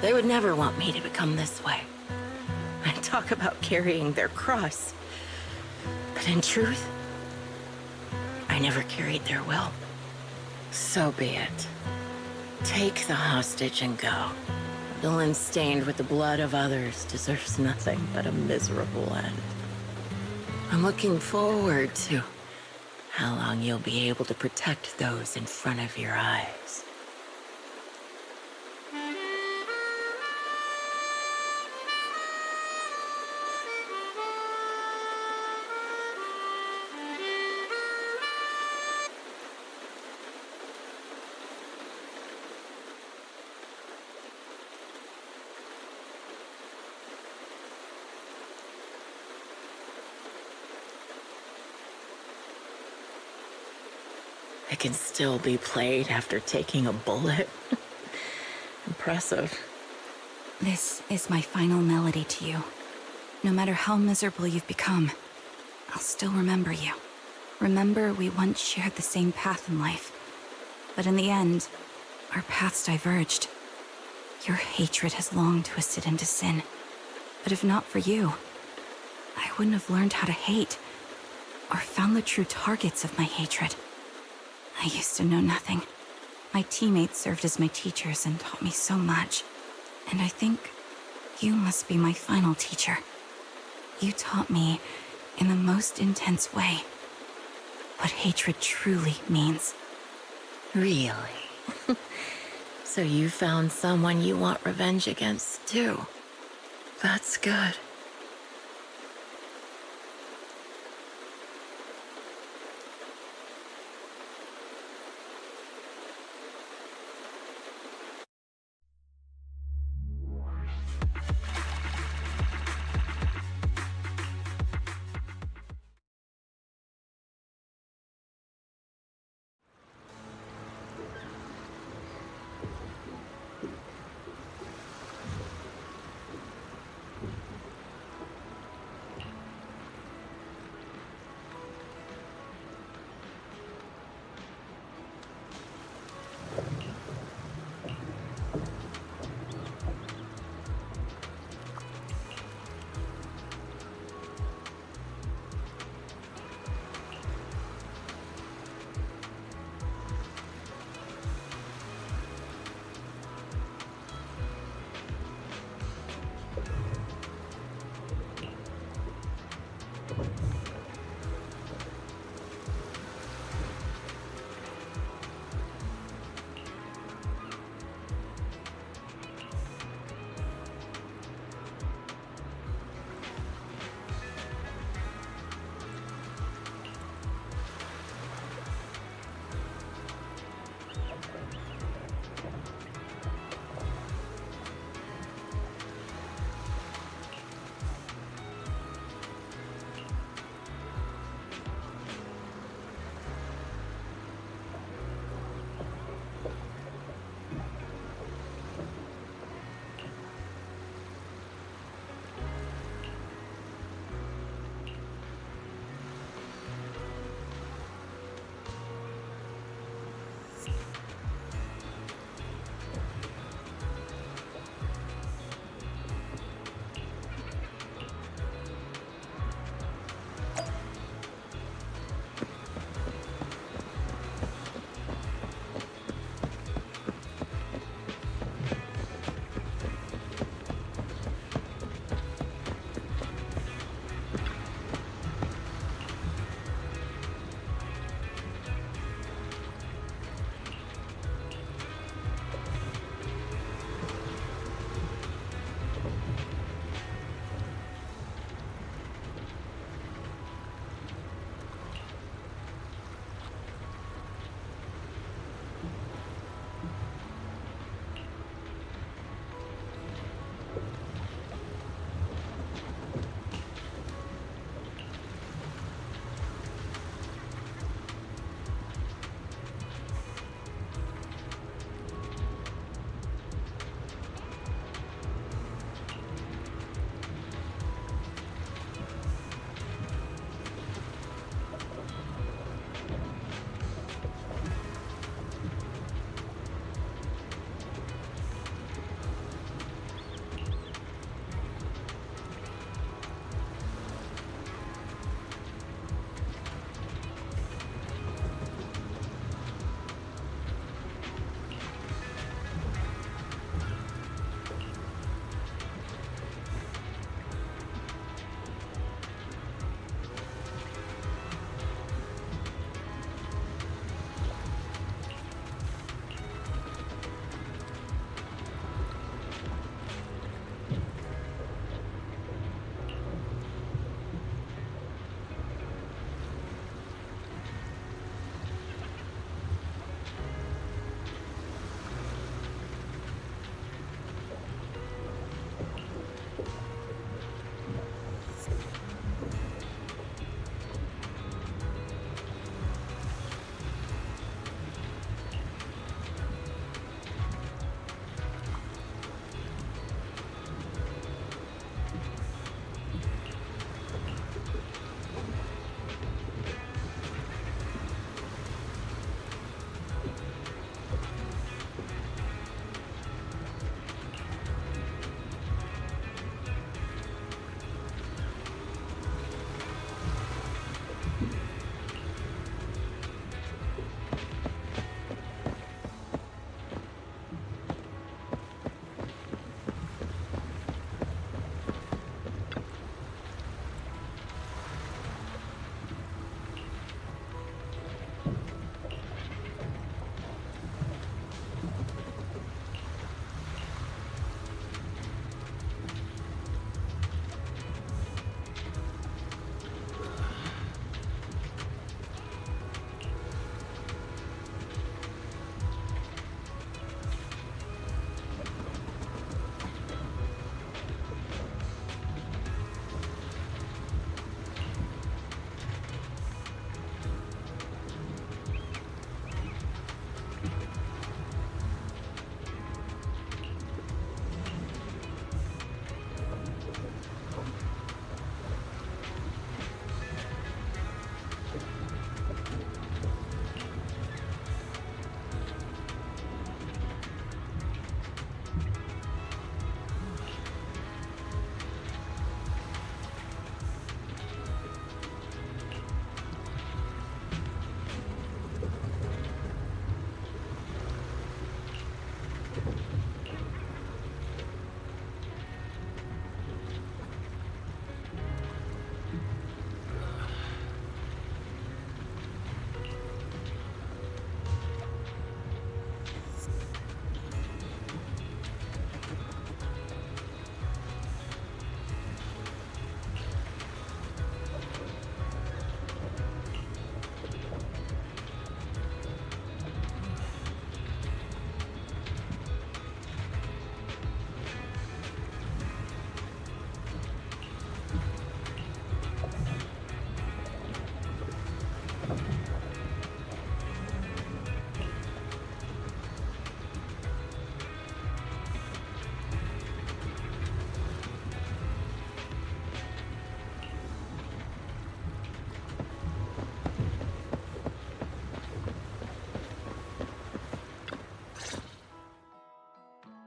They would never want me to become this way. I talk about carrying their cross. But in truth, I never carried their will. So be it. Take the hostage and go. A villain stained with the blood of others deserves nothing but a miserable end. I'm looking forward to how long you'll be able to protect those in front of your eyes. It can still be played after taking a bullet. Impressive. This is my final melody to you. No matter how miserable you've become, I'll still remember you. Remember we once shared the same path in life. But in the end, our paths diverged. Your hatred has long twisted into sin. But if not for you, I wouldn't have learned how to hate, or found the true targets of my hatred. I used to know nothing. My teammates served as my teachers and taught me so much. And I think you must be my final teacher. You taught me, in the most intense way, what hatred truly means. Really? So you found someone you want revenge against, too. That's good.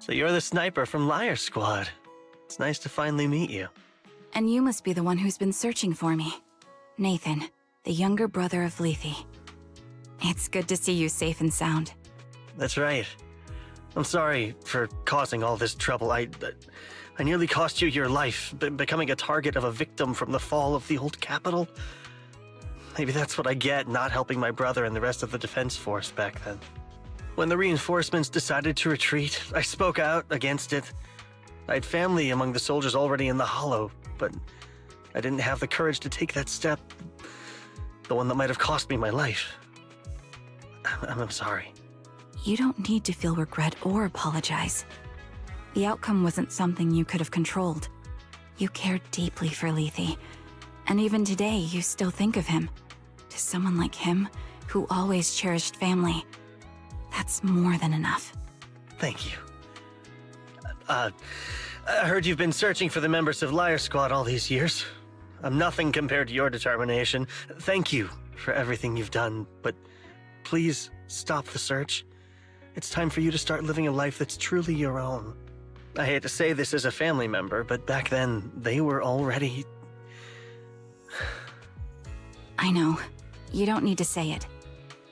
So you're the sniper from Liar Squad. It's nice to finally meet you. And you must be the one who's been searching for me. Nathan, the younger brother of Lethe. It's good to see you safe and sound. That's right. I'm sorry for causing all this trouble. I nearly cost you your life, becoming a target of a victim from the fall of the old capital. Maybe that's what I get not helping my brother and the rest of the defense force back then. When the reinforcements decided to retreat, I spoke out against it. I had family among the soldiers already in the Hollow, but I didn't have the courage to take that step. The one that might have cost me my life. I'm sorry. You don't need to feel regret or apologize. The outcome wasn't something you could have controlled. You cared deeply for Lethe, and even today you still think of him. To someone like him, who always cherished family, that's more than enough. Thank you. I heard you've been searching for the members of Liar Squad all these years. I'm nothing compared to your determination. Thank you for everything you've done, but please stop the search. It's time for you to start living a life that's truly your own. I hate to say this as a family member, but back then, they were already... I know. You don't need to say it.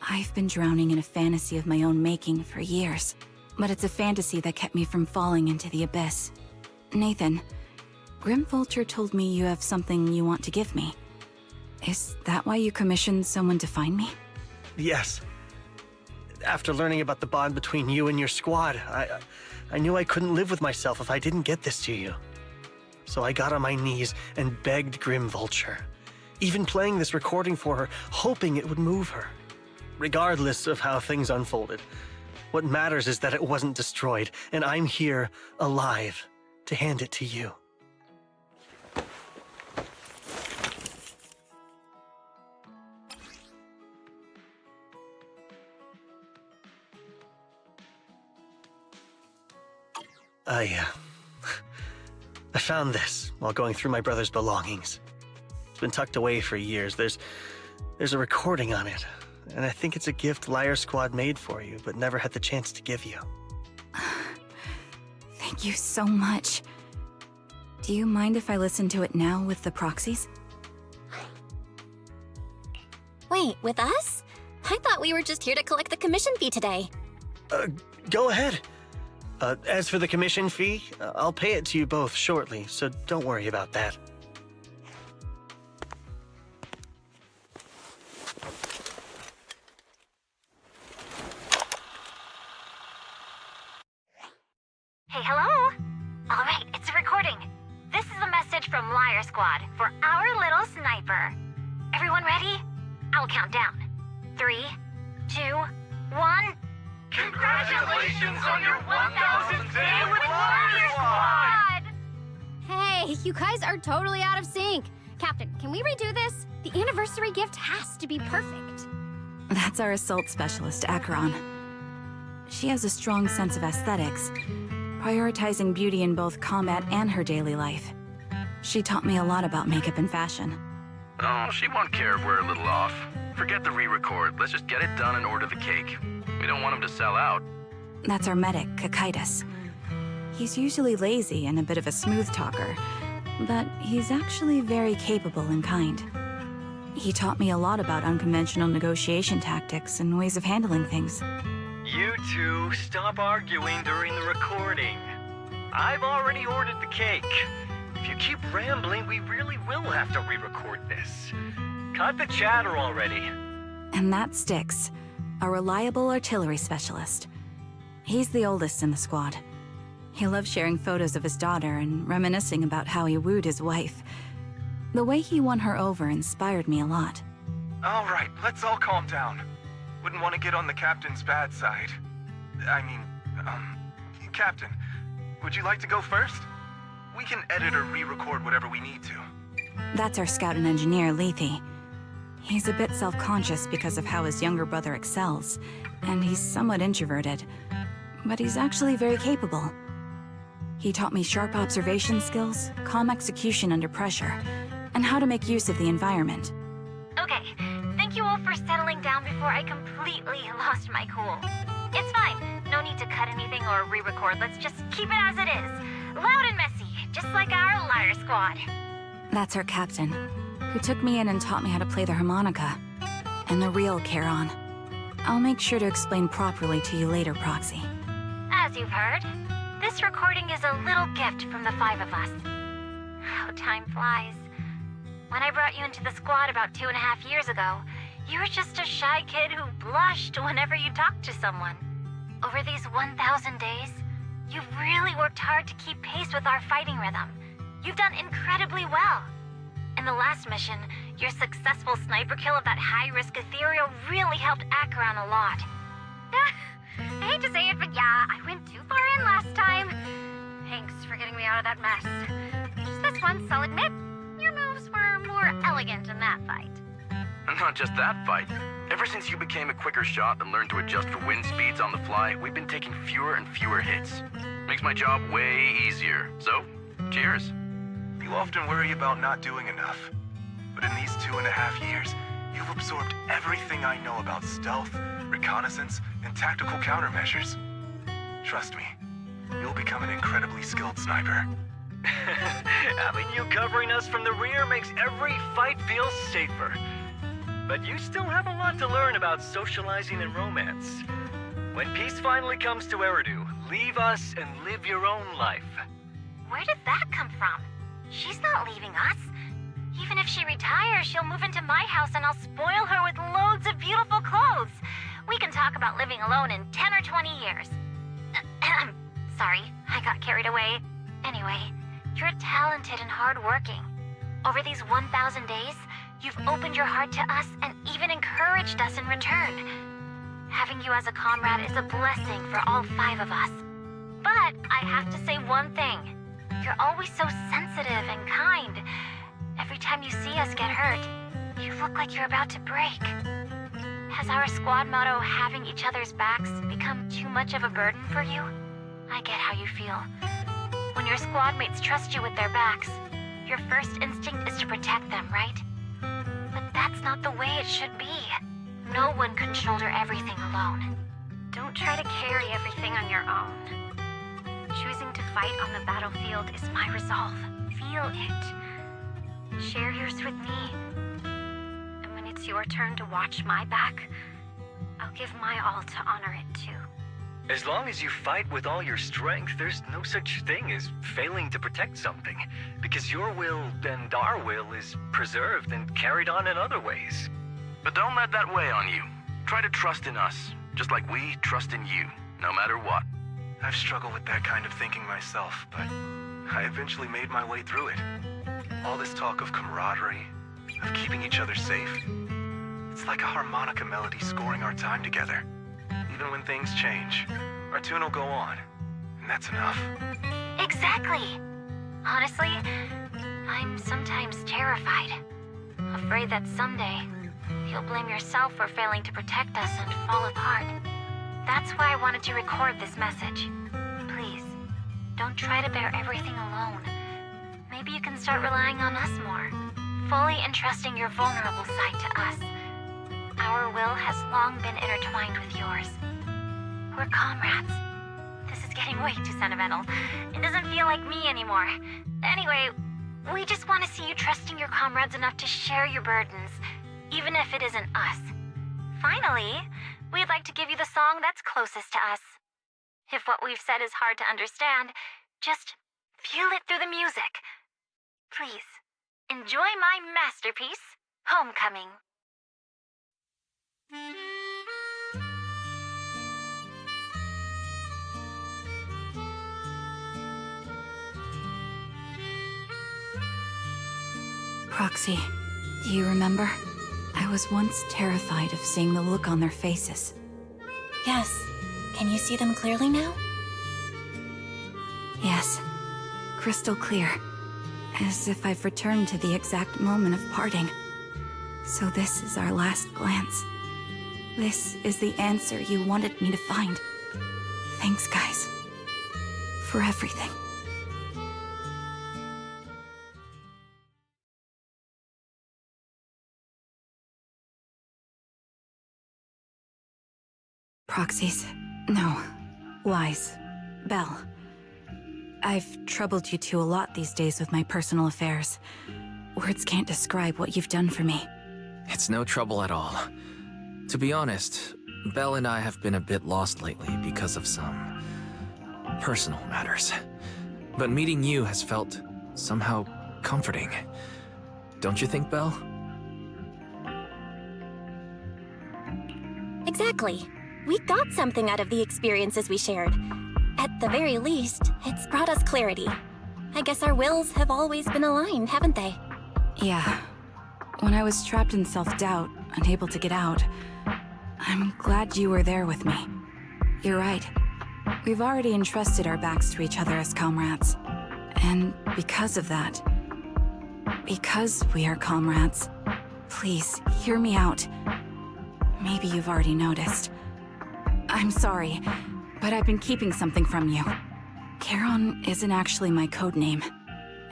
I've been drowning in a fantasy of my own making for years, but it's a fantasy that kept me from falling into the abyss. Nathan, Grim Vulture told me you have something you want to give me. Is that why you commissioned someone to find me? Yes. After learning about the bond between you and your squad, I knew I couldn't live with myself if I didn't get this to you. So I got on my knees and begged Grim Vulture, even playing this recording for her, hoping it would move her. Regardless of how things unfolded, what matters is that it wasn't destroyed, and I'm here, alive, to hand it to you. I found this while going through my brother's belongings. It's been tucked away for years. There's a recording on it, and I think it's a gift Liar Squad made for you, but never had the chance to give you. Thank you so much. Do you mind if I listen to it now with the proxies? Wait, with us? I thought we were just here to collect the commission fee today. Go ahead. As for the commission fee, I'll pay it to you both shortly, so don't worry about that. Hey, hello? All right, it's a recording. This is a message from Liar Squad for our little sniper. Everyone ready? I'll count down. 3, 2, 1... Congratulations on your 1000th day with Liar Squad! Hey, you guys are totally out of sync. Captain, can we redo this? The anniversary gift has to be perfect. That's our assault specialist, Acheron. She has a strong sense of aesthetics, prioritizing beauty in both combat and her daily life. She taught me a lot about makeup and fashion. Oh, she won't care if we're a little off. Forget the re-record. Let's just get it done and order the cake. We don't want him to sell out. That's our medic, Kakaitis. He's usually lazy and a bit of a smooth talker, but he's actually very capable and kind. He taught me a lot about unconventional negotiation tactics and ways of handling things. You two, stop arguing during the recording. I've already ordered the cake. If you keep rambling, we really will have to re-record this. Cut the chatter already. And that Styx, a reliable artillery specialist. He's the oldest in the squad. He loves sharing photos of his daughter and reminiscing about how he wooed his wife. The way he won her over inspired me a lot. All right, let's all calm down. Wouldn't want to get on the captain's bad side. Captain, would you like to go first? We can edit or re-record whatever we need to. That's our scout and engineer, Lethe. He's a bit self-conscious because of how his younger brother excels, and he's somewhat introverted. But he's actually very capable. He taught me sharp observation skills, calm execution under pressure, and how to make use of the environment. Okay, thank you all for settling down before I completely lost my cool. It's fine. No need to cut anything or re-record. Let's just keep it as it is. Loud and messy, just like our liar squad. That's our captain, who took me in and taught me how to play the harmonica. And the real Charon. I'll make sure to explain properly to you later, Proxy. As you've heard, this recording is a little gift from the 5 of us. How time flies. When I brought you into the squad about 2.5 years ago, you were just a shy kid who blushed whenever you talked to someone. Over these 1,000 days, you've really worked hard to keep pace with our fighting rhythm. You've done incredibly well. In the last mission, your successful sniper kill of that high-risk ethereal really helped Acheron a lot. I hate to say it, but yeah, I went too far in last time. Thanks for getting me out of that mess. Just this once, I'll admit, your moves were more elegant in that fight. And not just that fight. Ever since you became a quicker shot and learned to adjust for wind speeds on the fly, we've been taking fewer and fewer hits. Makes my job way easier. So, cheers. You often worry about not doing enough. But in these 2.5 years, you've absorbed everything I know about stealth, reconnaissance, and tactical countermeasures. Trust me, you'll become an incredibly skilled sniper. Having you covering us from the rear makes every fight feel safer. But you still have a lot to learn about socializing and romance. When peace finally comes to Eridu, leave us and live your own life. Where did that come from? She's not leaving us. Even if she retires, she'll move into my house and I'll spoil her with loads of beautiful clothes. We can talk about living alone in 10 or 20 years. Sorry, I got carried away. Anyway, you're talented and hardworking. Over these 1,000 days, you've opened your heart to us and even encouraged us in return. Having you as a comrade is a blessing for all 5 of us. But I have to say one thing. You're always so sensitive and kind. Every time you see us get hurt, you look like you're about to break. Has our squad motto, having each other's backs, become too much of a burden for you? I get how you feel. When your squad mates trust you with their backs, your first instinct is to protect them, right? But that's not the way it should be. No one can shoulder everything alone. Don't try to carry everything on your own. Choosing to fight on the battlefield is my resolve. Feel it. Share yours with me. And when it's your turn to watch my back, I'll give my all to honor it too. As long as you fight with all your strength, there's no such thing as failing to protect something, because your will and our will is preserved and carried on in other ways. But don't let that weigh on you. Try to trust in us, just like we trust in you, no matter what. I've struggled with that kind of thinking myself, but I eventually made my way through it. All this talk of camaraderie, of keeping each other safe, it's like a harmonica melody scoring our time together. Even when things change, our tune will go on, and that's enough. Exactly. Honestly, I'm sometimes terrified. Afraid that someday, you'll blame yourself for failing to protect us and fall apart. That's why I wanted to record this message. Please, don't try to bear everything alone. Maybe you can start relying on us more, fully entrusting your vulnerable side to us. Our will has long been intertwined with yours. We're comrades. This is getting way too sentimental. It doesn't feel like me anymore. Anyway, we just want to see you trusting your comrades enough to share your burdens, even if it isn't us. Finally, we'd like to give you the song that's closest to us. If what we've said is hard to understand, just feel it through the music. Please, enjoy my masterpiece, Homecoming. Proxy, do you remember? I was once terrified of seeing the look on their faces. Yes. Can you see them clearly now? Yes. Crystal clear. As if I've returned to the exact moment of parting. So this is our last glance. This is the answer you wanted me to find. Thanks, guys. For everything. Proxies, No. Wise. Belle. I've troubled you two a lot these days with my personal affairs. Words can't describe what you've done for me. It's no trouble at all. To be honest, Belle and I have been a bit lost lately because of some personal matters. But meeting you has felt somehow comforting. Don't you think, Belle? Exactly. We got something out of the experiences we shared. At the very least, it's brought us clarity. I guess our wills have always been aligned, haven't they? Yeah. When I was trapped in self-doubt, unable to get out, I'm glad you were there with me. You're right. We've already entrusted our backs to each other as comrades. And because of that, because we are comrades, please, hear me out. Maybe you've already noticed. I'm sorry, but I've been keeping something from you. Charon isn't actually my codename.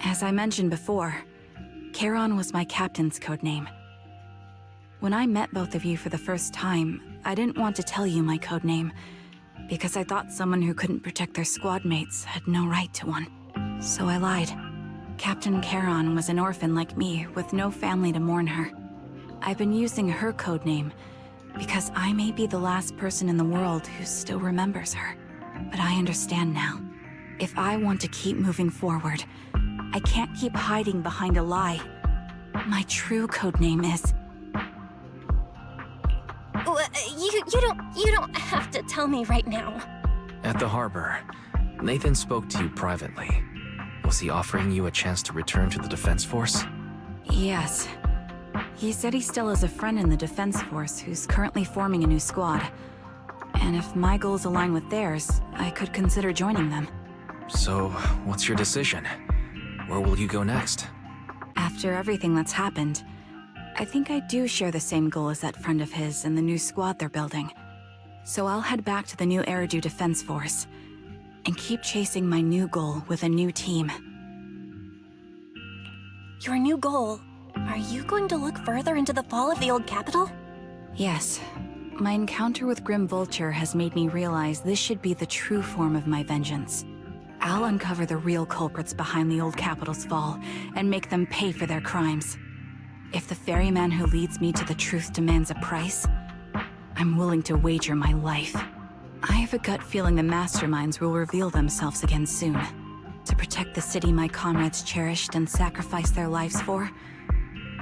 As I mentioned before, Charon was my captain's codename. When I met both of you for the first time, I didn't want to tell you my codename, because I thought someone who couldn't protect their squad mates had no right to one. So I lied. Captain Charon was an orphan like me, with no family to mourn her. I've been using her codename because I may be the last person in the world who still remembers her. But I understand now. If I want to keep moving forward, I can't keep hiding behind a lie. My true codename is... You don't have to tell me right now. At the harbor, Nathan spoke to you privately. Was he offering you a chance to return to the Defense Force? Yes. He said he still has a friend in the Defense Force who's currently forming a new squad. And if my goals align with theirs, I could consider joining them. So, what's your decision? Where will you go next? After everything that's happened, I think I do share the same goal as that friend of his and the new squad they're building. So I'll head back to the new Eridu Defense Force and keep chasing my new goal with a new team. Your new goal? Are you going to look further into the fall of the old capital? Yes. My encounter with Grim Vulture has made me realize this should be the true form of my vengeance. I'll uncover the real culprits behind the old capital's fall and make them pay for their crimes. If the ferryman who leads me to the truth demands a price, I'm willing to wager my life. I have a gut feeling the masterminds will reveal themselves again soon. To protect the city my comrades cherished and sacrificed their lives for,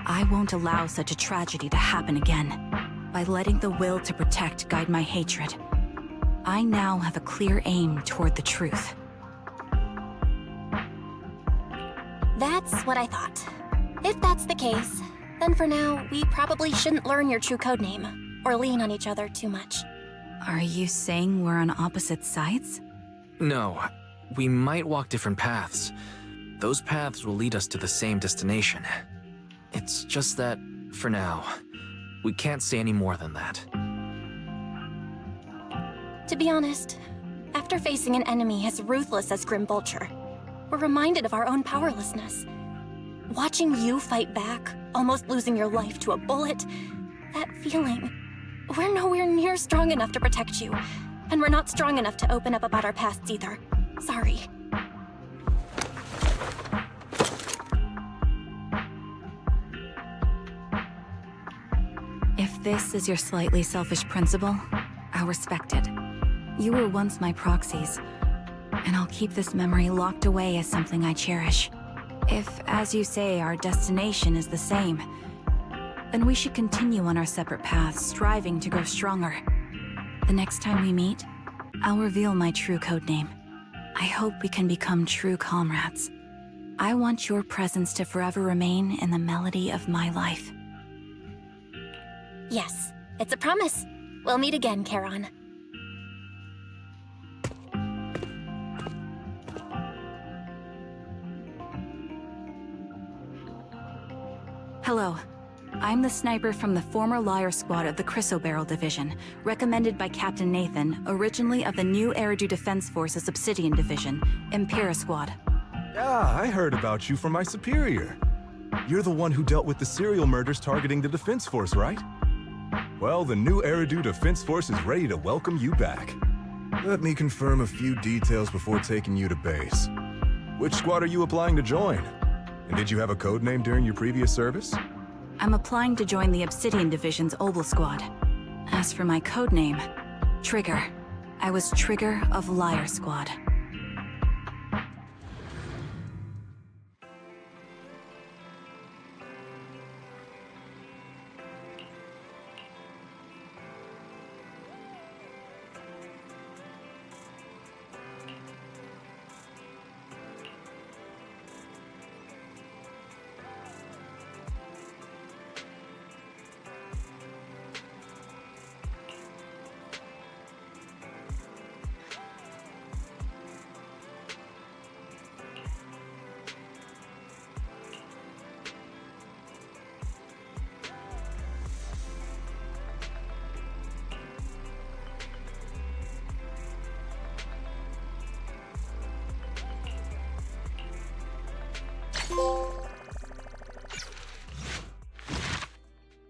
I won't allow such a tragedy to happen again. By letting the will to protect guide my hatred, I now have a clear aim toward the truth. That's what I thought. If that's the case, then for now, we probably shouldn't learn your true codename, or lean on each other too much. Are you saying we're on opposite sides? No. We might walk different paths. Those paths will lead us to the same destination. It's just that, for now, we can't say any more than that. To be honest, after facing an enemy as ruthless as Grim Vulture, we're reminded of our own powerlessness. Watching you fight back, almost losing your life to a bullet, that feeling, we're nowhere near strong enough to protect you, and we're not strong enough to open up about our pasts either. Sorry. If this is your slightly selfish principle, I'll respect it. You were once my proxies, and I'll keep this memory locked away as something I cherish. If, as you say, our destination is the same, then we should continue on our separate paths, striving to grow stronger. The next time we meet, I'll reveal my true codename. I hope we can become true comrades. I want your presence to forever remain in the melody of my life. Yes, it's a promise. We'll meet again, Charon. Hello. I'm the sniper from the former Liar Squad of the Chrysoberyl Division, recommended by Captain Nathan, originally of the new Eridu Defense Force's Obsidian Division, Impera Squad. Yeah, I heard about you from my superior. You're the one who dealt with the serial murders targeting the Defense Force, right? Well, the new Eridu Defense Force is ready to welcome you back. Let me confirm a few details before taking you to base. Which squad are you applying to join? And did you have a code name during your previous service? I'm applying to join the Obsidian Division's Obel Squad. As for my code name, Trigger. I was Trigger of Liar Squad.